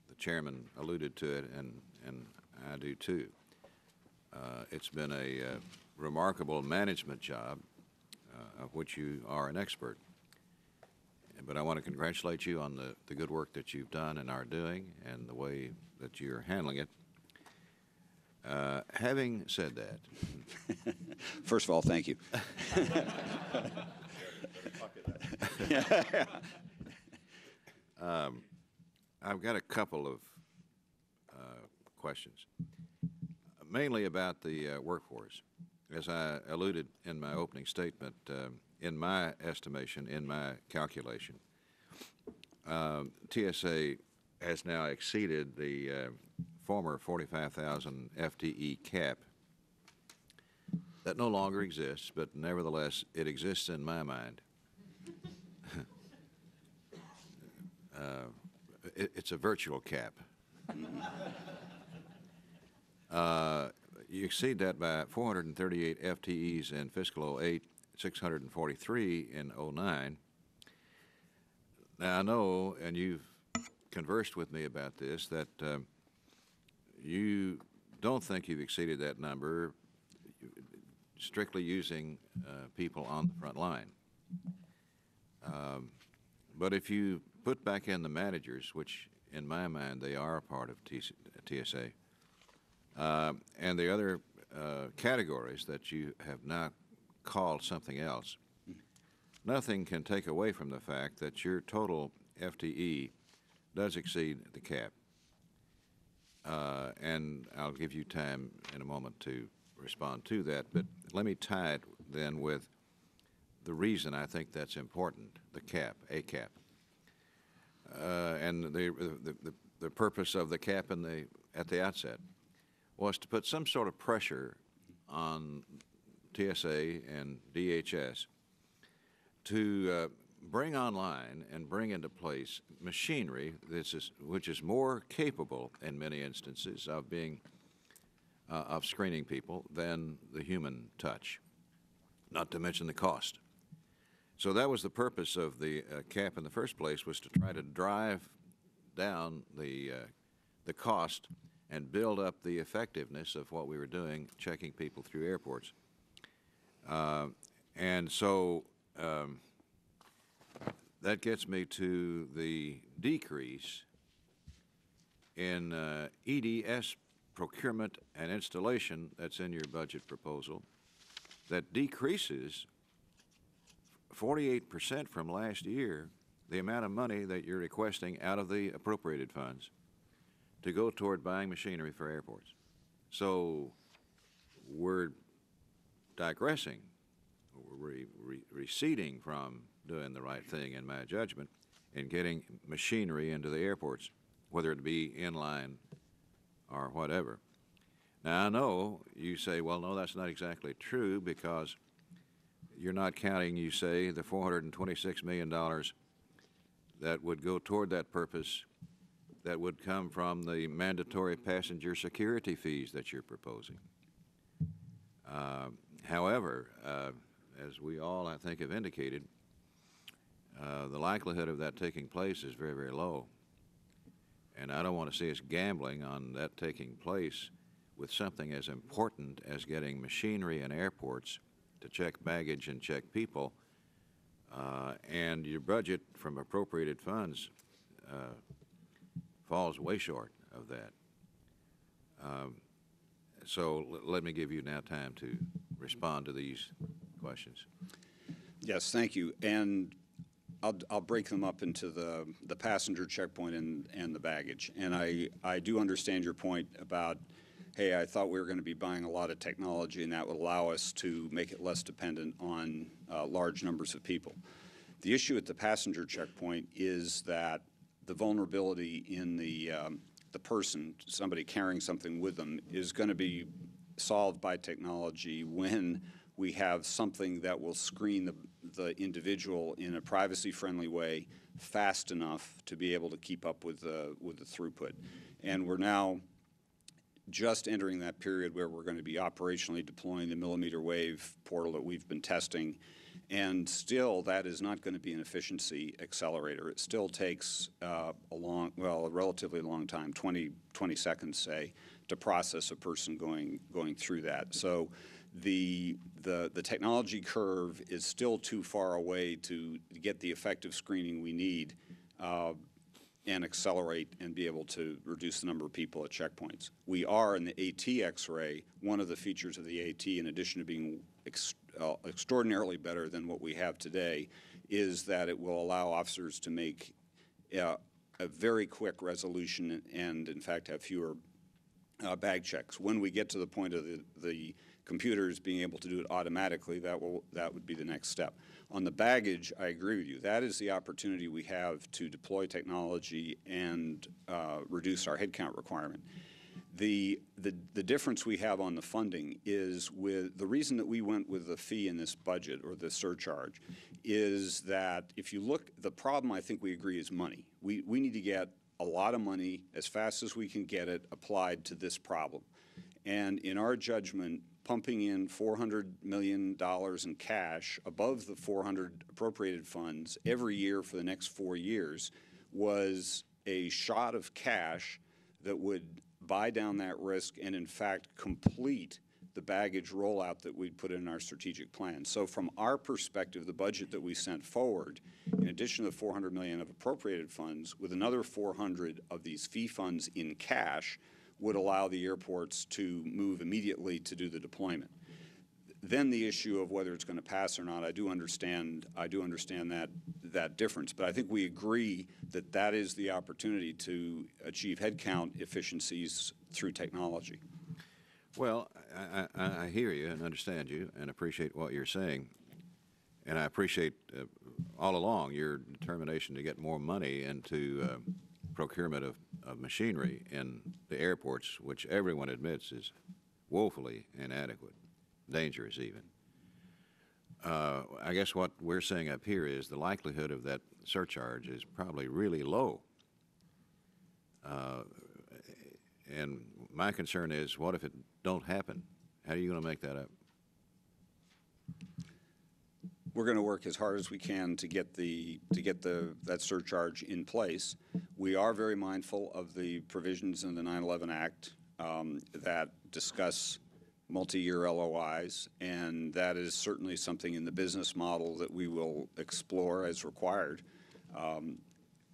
The chairman alluded to it, and I do too. It's been a remarkable management job of which you are an expert. But I want to congratulate you on the good work that you've done and are doing and the way that you're handling it. Having said that, First of all, thank you. I've got a couple of questions, mainly about the workforce. As I alluded in my opening statement, in my estimation, in my calculation, TSA has now exceeded the former 45,000 FTE cap that no longer exists, but nevertheless it exists in my mind. It's a virtual cap. You exceed that by 438 FTEs in fiscal 08, 643 in 09. Now I know, and you've conversed with me about this, that you don't think you've exceeded that number strictly using people on the front line. But if you put back in the managers, which in my mind they are a part of TSA, and the other categories that you have now called something else, nothing can take away from the fact that your total FTE does exceed the cap. And I'll give you time in a moment to respond to that, but let me tie it then with the reason I think that's important, the cap, a cap. And the purpose of the cap at the outset was to put some sort of pressure on TSA and DHS to bring online and bring into place machinery which is more capable in many instances of being of screening people than the human touch, not to mention the cost. So that was the purpose of the cap in the first place, was to try to drive down the cost and build up the effectiveness of what we were doing, checking people through airports. And so that gets me to the decrease in EDS procurement and installation that's in your budget proposal, that decreases 48% from last year the amount of money that you're requesting out of the appropriated funds to go toward buying machinery for airports. So we're digressing, we're receding from doing the right thing, in my judgment, in getting machinery into the airports, whether it be inline or whatever. Now, I know you say, well, no, that's not exactly true, because you're not counting, you say, the $426 million that would go toward that purpose that would come from the mandatory passenger security fees that you're proposing. However, as we all, I think, have indicated, the likelihood of that taking place is very, very low. And I don't want to see us gambling on that taking place with something as important as getting machinery in airports to check baggage and check people, and your budget from appropriated funds falls way short of that. So let me give you now time to respond to these questions. Yes, thank you. And I'll break them up into the passenger checkpoint and the baggage. And I do understand your point about, hey, I thought we were going to be buying a lot of technology and that would allow us to make it less dependent on large numbers of people. The issue at the passenger checkpoint is that the vulnerability in the person, somebody carrying something with them, is going to be solved by technology when we have something that will screen the individual in a privacy-friendly way fast enough to be able to keep up with the throughput. And we're now just entering that period where we're going to be operationally deploying the millimeter wave portal that we've been testing. And still, that is not going to be an efficiency accelerator. It still takes a relatively long time, 20 seconds, say, to process a person going through that. So the technology curve is still too far away to get the effective screening we need and accelerate and be able to reduce the number of people at checkpoints. We are in the AT X-ray. One of the features of the AT, in addition to being extraordinarily better than what we have today, is that it will allow officers to make a very quick resolution and, in fact, have fewer bag checks. When we get to the point of the computers being able to do it automatically, that would be the next step. On the baggage, I agree with you. That is the opportunity we have to deploy technology and reduce our headcount requirement. The difference we have on the funding is with the reason that we went with the fee in this budget, or the surcharge, is that if you look, the problem, I think we agree, is money. We need to get a lot of money as fast as we can get it applied to this problem. And in our judgment, pumping in $400 million in cash above the 400 appropriated funds every year for the next 4 years was a shot of cash that would buy down that risk and, in fact, complete the baggage rollout that we'd put in our strategic plan. So from our perspective, the budget that we sent forward, in addition to the $400 million of appropriated funds, with another 400 of these fee funds in cash, would allow the airports to move immediately to do the deployment. Then the issue of whether it's going to pass or not, I do understand that difference. But I think we agree that that is the opportunity to achieve headcount efficiencies through technology. Well, I hear you and understand you and appreciate what you're saying. And I appreciate all along your determination to get more money into procurement of machinery in the airports, which everyone admits is woefully inadequate, dangerous even. I guess what we're saying up here is the likelihood of that surcharge is probably really low. And my concern is, what if it don't happen? How are you going to make that up? We're going to work as hard as we can to get that surcharge in place. We are very mindful of the provisions in the 9/11 Act that discuss multi-year LOIs, and that is certainly something in the business model that we will explore as required.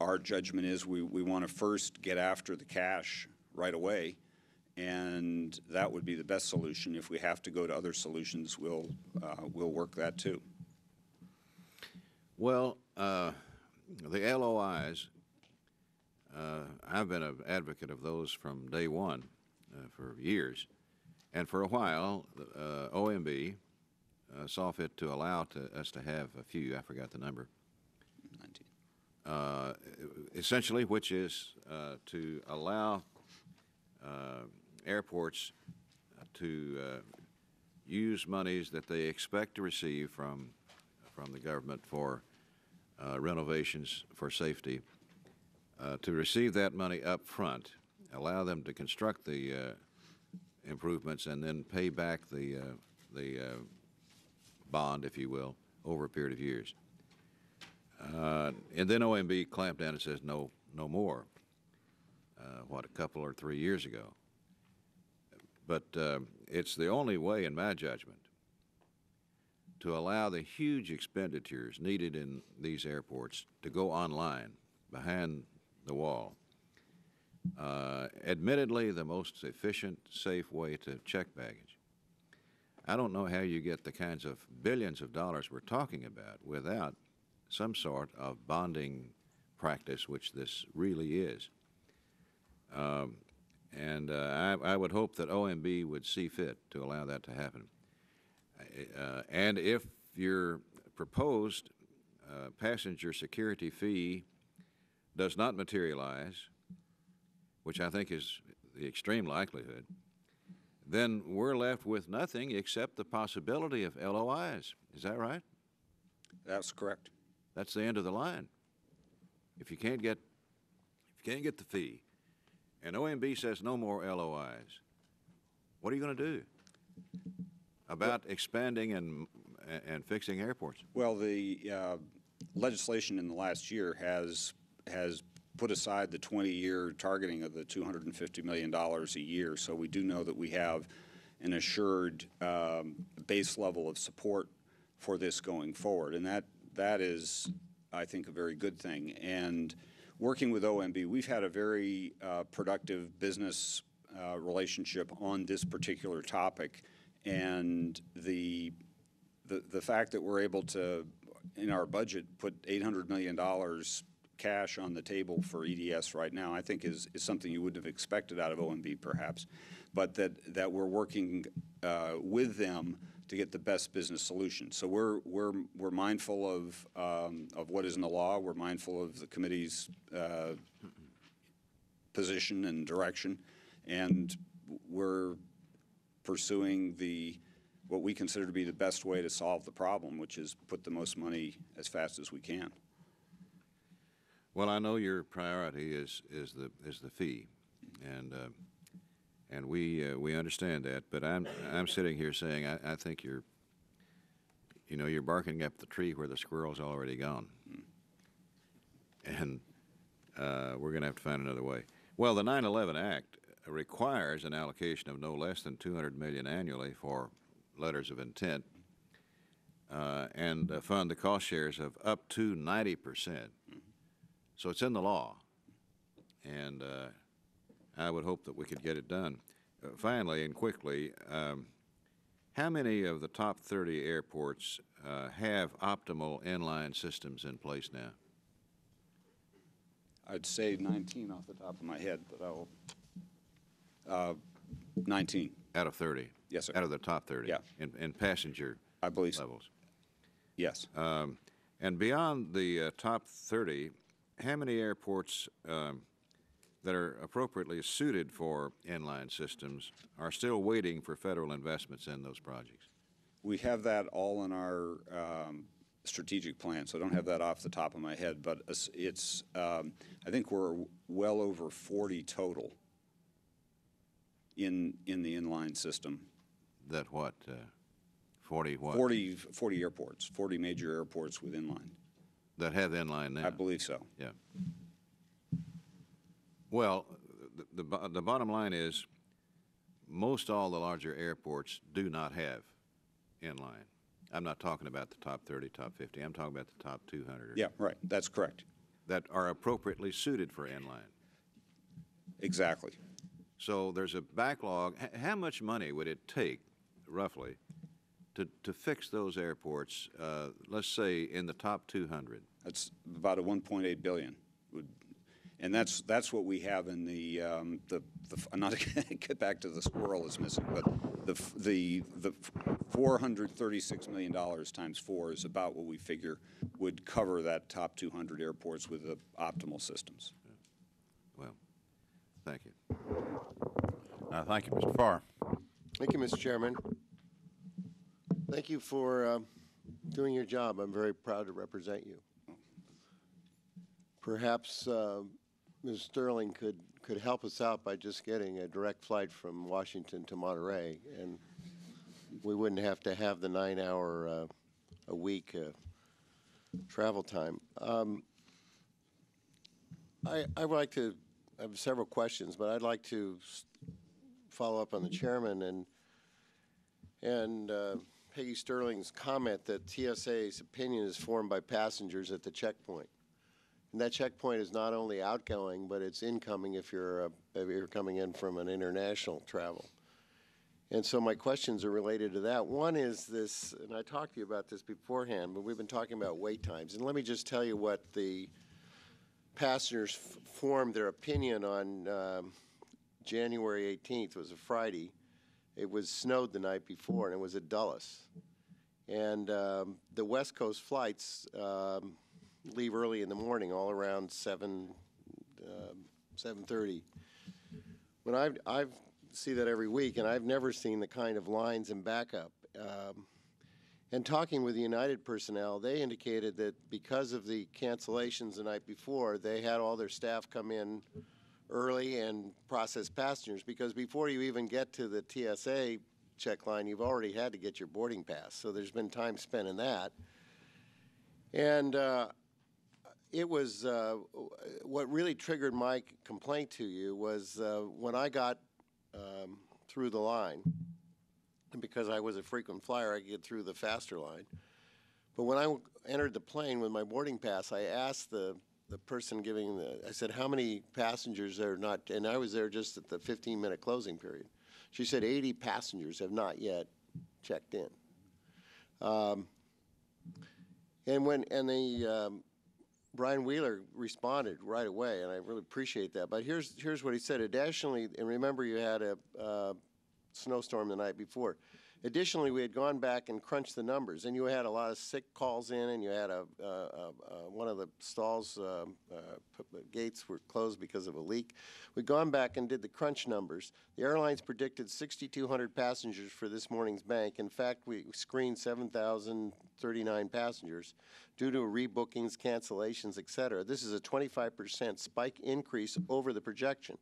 Our judgment is we want to first get after the cash right away, and that would be the best solution. If we have to go to other solutions, we'll work that too. Well, the LOIs, I've been an advocate of those from day one for years. And for a while, OMB saw fit to allow us to have a few, I forgot the number, 19. Essentially, which is to allow airports to use monies that they expect to receive from the government for renovations for safety, to receive that money up front, allow them to construct the improvements, and then pay back the bond, if you will, over a period of years. And then OMB clamped down and says no more, a couple or 3 years ago. But it's the only way, in my judgment, to allow the huge expenditures needed in these airports to go online, behind the wall. Admittedly, the most efficient, safe way to check baggage. I don't know how you get the kinds of billions of dollars we're talking about without some sort of bonding practice, which this really is. I would hope that OMB would see fit to allow that to happen. And if your proposed passenger security fee does not materialize, which I think is the extreme likelihood, then we're left with nothing except the possibility of LOIs. Is that right? That's correct. That's the end of the line. If you can't get the fee, and OMB says no more LOIs, what are you going to do about expanding and fixing airports? Well, the legislation in the last year has put aside the 20-year targeting of the $250 million a year, so we do know that we have an assured base level of support for this going forward, and that is, I think, a very good thing. And working with OMB, we've had a very productive business relationship on this particular topic, and the fact that we're able to, in our budget, put $800 million cash on the table for EDS right now, I think is something you wouldn't have expected out of OMB perhaps, but that we're working with them to get the best business solution. So we're mindful of what is in the law. We're mindful of the committee's position and direction, and we're pursuing what we consider to be the best way to solve the problem, which is put the most money as fast as we can. Well, I know your priority is the fee, and we understand that. But I'm sitting here saying I think you're barking up the tree where the squirrel's already gone, and we're going to have to find another way. Well, the 9/11 Act requires an allocation of no less than $200 million annually for letters of intent, and fund the cost shares of up to 90%. So it's in the law, and I would hope that we could get it done. Finally and quickly, how many of the top 30 airports have optimal inline systems in place now? I'd say 19 off the top of my head, but I'll 19. Out of 30? Yes, sir. Out of the top 30? Yeah. In passenger I believe so. levels? Yes. And beyond the top 30, how many airports that are appropriately suited for inline systems are still waiting for federal investments in those projects? We have that all in our strategic plan, so I don't have that off the top of my head, but it's I think we're well over 40 total in the inline system. That what? 40 what? 40 airports, 40 major airports with inline. That have inline now? I believe so. Yeah. Well, the bottom line is most all the larger airports do not have inline. I'm not talking about the top 30, top 50. I'm talking about the top 200. Yeah, right. That's correct. That are appropriately suited for inline. Exactly. So there's a backlog. How much money would it take, roughly, to fix those airports, let's say in the top 200? That's about a 1.8 billion. And that's what we have in the not to get back to the squirrel that's missing, but the $436 million times 4 is about what we figure would cover that top 200 airports with the optimal systems. Well, thank you. Thank you, Mr. Farr. Thank you, Mr. Chairman. Thank you for doing your job. I'm very proud to represent you. Perhaps Ms. Sterling could help us out by just getting a direct flight from Washington to Monterey, and we wouldn't have to have the 9-hour a week travel time. I would like to I have several questions, but I'd like to follow up on the chairman and Peggy Sterling's comment that TSA's opinion is formed by passengers at the checkpoint. And that checkpoint is not only outgoing, but it's incoming if you're coming in from an international travel. And so my questions are related to that. One is this, and I talked to you about this beforehand, but we've been talking about wait times. And let me just tell you what the passengers formed their opinion on January 18th. It was a Friday. It was snowed the night before, and it was at Dulles. And the West Coast flights leave early in the morning, all around 7:30. When I've see that every week, and I've never seen the kind of lines and backup. And talking with the United personnel, they indicated that because of the cancellations the night before, they had all their staff come in early and process passengers, because before you even get to the TSA check line, you've already had to get your boarding pass. So there's been time spent in that. And it was what really triggered my complaint to you was when I got through the line, and because I was a frequent flyer, I could get through the faster line. But when I entered the plane with my boarding pass, I asked the person giving I said, how many passengers are not, and I was there just at the 15-minute closing period. She said 80 passengers have not yet checked in. Brian Wheeler responded right away, and I really appreciate that. But here's what he said. Additionally, and remember you had a snowstorm the night before. Additionally, we had gone back and crunched the numbers, and you had a lot of sick calls in, and you had one of the stalls gates were closed because of a leak. We'd gone back and did the crunch numbers. The airlines predicted 6,200 passengers for this morning's bank. In fact, we screened 7,039 passengers due to rebookings, cancellations, et cetera. This is a 25% spike increase over the projection.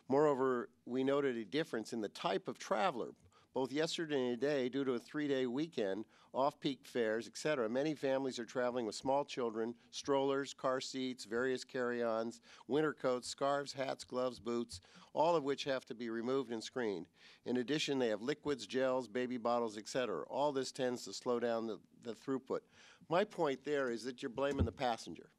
Moreover, we noted a difference in the type of traveler, both yesterday and today, due to a 3-day weekend, off-peak fares, et cetera. Many families are traveling with small children, strollers, car seats, various carry-ons, winter coats, scarves, hats, gloves, boots, all of which have to be removed and screened. In addition, they have liquids, gels, baby bottles, et cetera. All this tends to slow down the throughput. My point there is that you're blaming the passenger.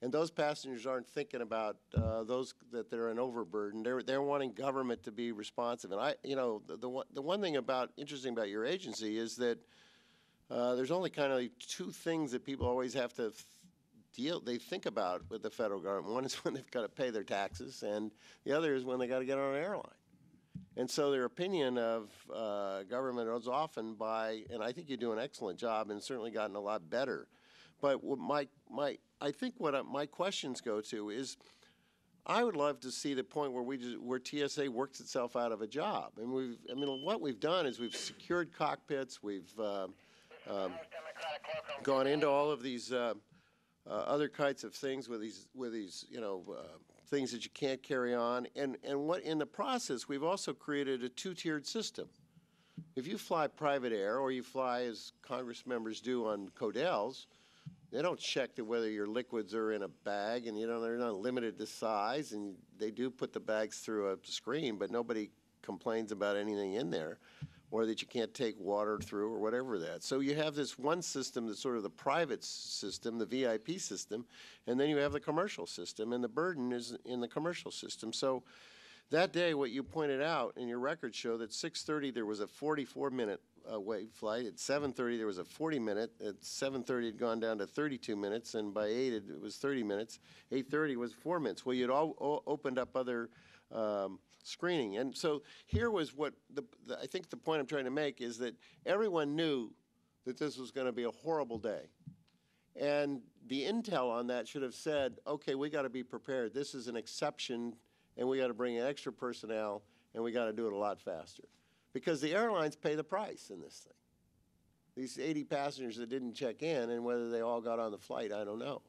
And those passengers aren't thinking about those that they're an overburden. They're wanting government to be responsive. And the one thing interesting about your agency is that there's only kind of two things that people always have to they think about with the federal government. One is when they've got to pay their taxes, and the other is when they got to get on an airline. And so their opinion of government is often and I think you do an excellent job, and certainly gotten a lot better. But I think what my questions go to is, I would love to see the point where TSA works itself out of a job. And what we've done is we've secured cockpits, we've gone into all of these other kinds of things with these things that you can't carry on. And what in the process, we've also created a two-tiered system. If you fly private air, or you fly as Congress members do on Codels, they don't check whether your liquids are in a bag, and they're not limited to size, and they do put the bags through a screen, but nobody complains about anything in there, or that you can't take water through or whatever that. So you have this one system that's sort of the private system, the VIP system, and then you have the commercial system, and the burden is in the commercial system. So that day, what you pointed out in your records show that 6:30 there was a 44-minute wait flight. At 7:30 there was a 40-minute. At 7:30 it had gone down to 32 minutes, and by 8 it was 30 minutes. 8:30 was 4 minutes. Well, you'd all opened up other screening. And so here was what I think the point I'm trying to make is that everyone knew that this was going to be a horrible day. And the intel on that should have said, okay, we got to be prepared. This is an exception, and we got to bring in extra personnel, and we got to do it a lot faster. Because the airlines pay the price in this thing. These 80 passengers that didn't check in, and whether they all got on the flight, I don't know.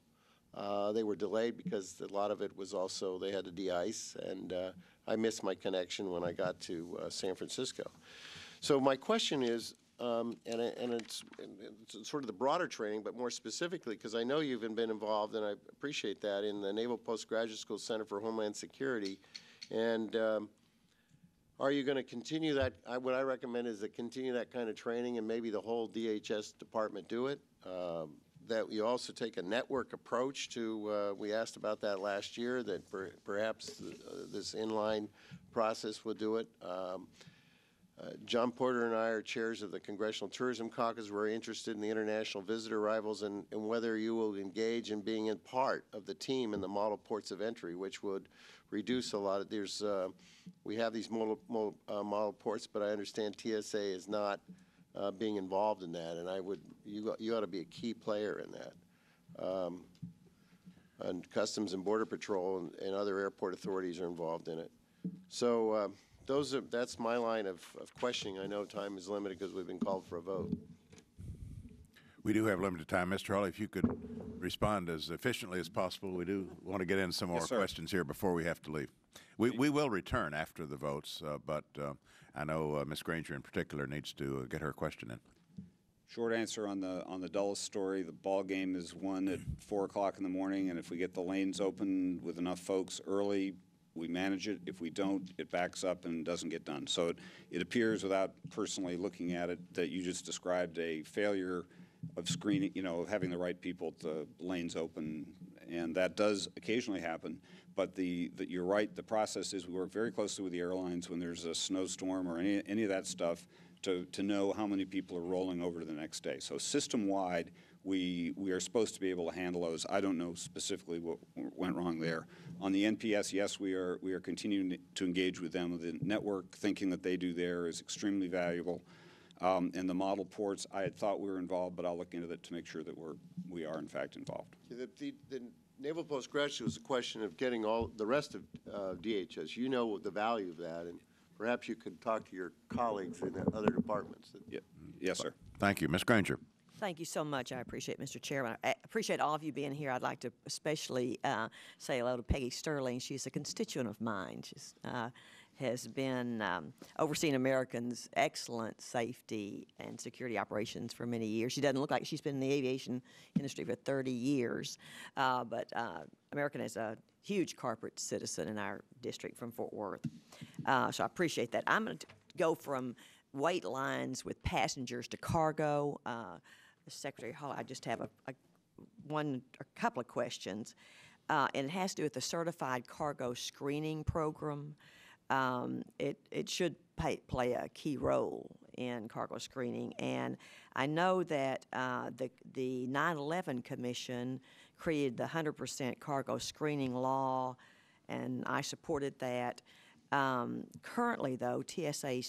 They were delayed because a lot of it was also, they had to de-ice, and I missed my connection when I got to San Francisco. So my question is, and it's sort of the broader training, but more specifically, because I know you've been involved, and I appreciate that, in the Naval Postgraduate School Center for Homeland Security. And are you going to continue that? What I recommend is to continue that kind of training, and maybe the whole DHS department do it. That you also take a network approach to, we asked about that last year, that perhaps this inline process will do it. John Porter and I are chairs of the Congressional Tourism Caucus. We're interested in the international visitor arrivals and whether you will engage in being in part of the team in the model ports of entry, which would reduce a lot of, we have these model ports, but I understand TSA is not being involved in that, and you ought to be a key player in that. And Customs and Border Patrol and other airport authorities are involved in it. So that's my line of questioning. I know time is limited because we've been called for a vote. We do have limited time. Mr. Hawley, if you could respond as efficiently as possible. We do want to get in some more questions here before we have to leave. We will return after the votes, but I know Ms. Granger in particular needs to get her question in. Short answer on the Dulles story: the ball game is won at 4 o'clock in the morning, and if we get the lanes open with enough folks early, we manage it. If we don't, it backs up and doesn't get done. So it appears, without personally looking at it, that you just described a failure of screening, having the right people at the lanes open, and that does occasionally happen. But you're right, the process is we work very closely with the airlines when there's a snowstorm or any of that stuff to know how many people are rolling over to the next day. So system-wide, we are supposed to be able to handle those. I don't know specifically what went wrong there. On the NPS, yes, we are continuing to engage with them. The network thinking that they do there is extremely valuable. And the model ports, I had thought we were involved, but I'll look into that to make sure that we are in fact involved. The Naval Postgraduate was a question of getting all the rest of DHS. You know the value of that, and perhaps you could talk to your colleagues in other departments. Yes, sir. Thank you. Ms. Granger. Thank you so much. I appreciate it, Mr. Chairman. I appreciate all of you being here. I'd like to especially say hello to Peggy Sterling. She's a constituent of mine. She's has been overseeing Americans' excellent safety and security operations for many years. She doesn't look like she's been in the aviation industry for 30 years, but American is a huge corporate citizen in our district from Fort Worth. So I appreciate that. I'm going to go from wait lines with passengers to cargo. Secretary Hall, I just have a couple of questions, and it has to do with the Certified Cargo Screening Program. It should play a key role in cargo screening, and I know that the 9/11 Commission created the 100% cargo screening law, and I supported that. Currently, though, TSA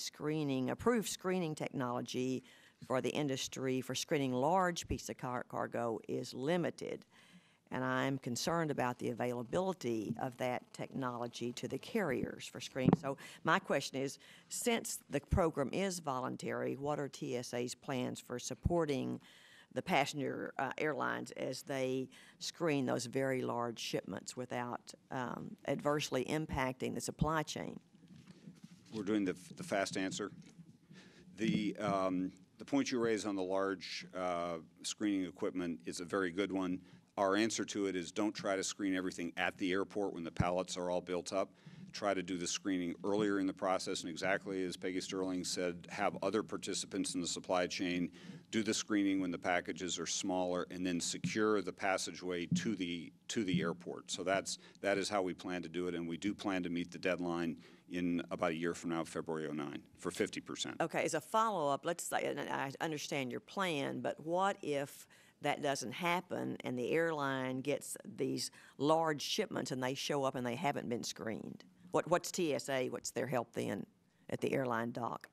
approved screening technology for the industry for screening large pieces of cargo is limited, and I'm concerned about the availability of that technology to the carriers for screening. So my question is, since the program is voluntary, what are TSA's plans for supporting the passenger airlines as they screen those very large shipments without adversely impacting the supply chain? We're doing the fast answer. The point you raise on the large screening equipment is a very good one. Our answer to it is don't try to screen everything at the airport when the pallets are all built up. Try to do the screening earlier in the process, and exactly as Peggy Sterling said, have other participants in the supply chain do the screening when the packages are smaller, and then secure the passageway to the airport. So that is how we plan to do it, and we do plan to meet the deadline in about a year from now, February 09, for 50%. Okay, as a follow-up, let's say, and I understand your plan, but what if that doesn't happen and the airline gets these large shipments and they show up and they haven't been screened? What's TSA, what's their help then at the airline dock?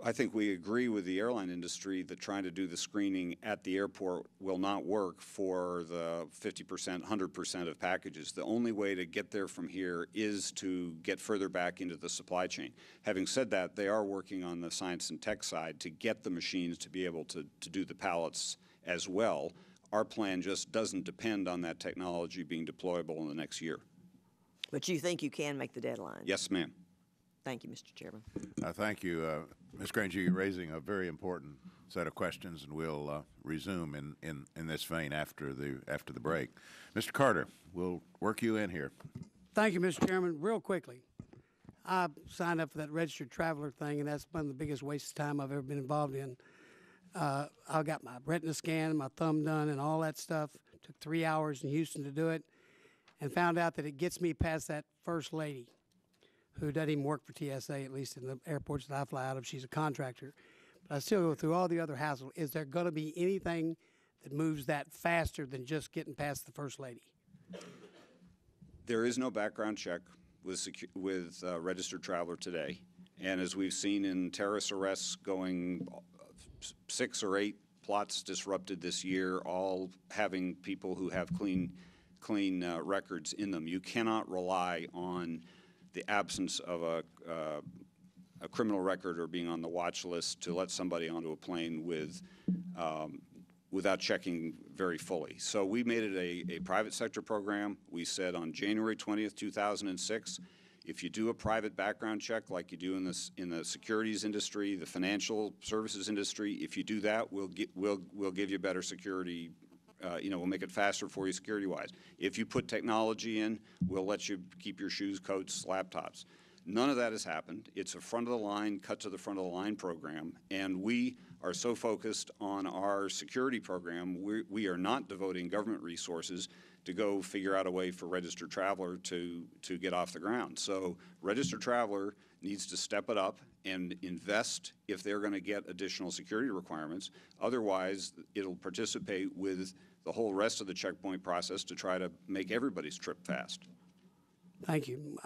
I think we agree with the airline industry that trying to do the screening at the airport will not work for the 50%, 100% of packages. The only way to get there from here is to get further back into the supply chain. Having said that, they are working on the science and tech side to get the machines to be able to do the pallets as well. Our plan just doesn't depend on that technology being deployable in the next year. But you think you can make the deadline? Yes, ma'am. Thank you, Mr. Chairman. Thank you. Ms. Granger, you're raising a very important set of questions, and we'll resume in this vein after the break. Mr. Carter, we'll work you in here. Thank you, Mr. Chairman. Real quickly, I signed up for that registered traveler thing, and that's one of the biggest wastes of time I've ever been involved in. I got my retina scan and my thumb done and all that stuff. Took 3 hours in Houston to do it, and found out that it gets me past that first lady who doesn't even work for TSA, at least in the airports that I fly out of. She's a contractor. But I still go through all the other hassle. Is there going to be anything that moves that faster than just getting past the first lady? There is no background check with registered traveler today. And as we've seen in terrorist arrests going 6 or 8 plots disrupted this year, all having people who have clean records in them, you cannot rely on the absence of a criminal record or being on the watch list to let somebody onto a plane without checking very fully. So we made it a private sector program. We said on January 20th, 2006, if you do a private background check like you do in the securities industry, the financial services industry, if you do that, we'll give you better security. We'll make it faster for you security-wise. If you put technology in, we'll let you keep your shoes, coats, laptops. None of that has happened. It's a front-of-the-line, cut-to-the-front-of-the-line program, and we are so focused on our security program, we are not devoting government resources to go figure out a way for registered traveler to get off the ground. So registered traveler needs to step it up and invest if they're going to get additional security requirements. Otherwise, it'll participate with the whole rest of the checkpoint process to try to make everybody's trip fast. Thank you.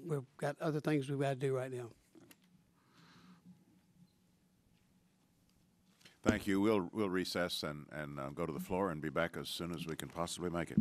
We've got other things we've got to do right now. Thank you. We'll recess and go to the floor and be back as soon as we can possibly make it.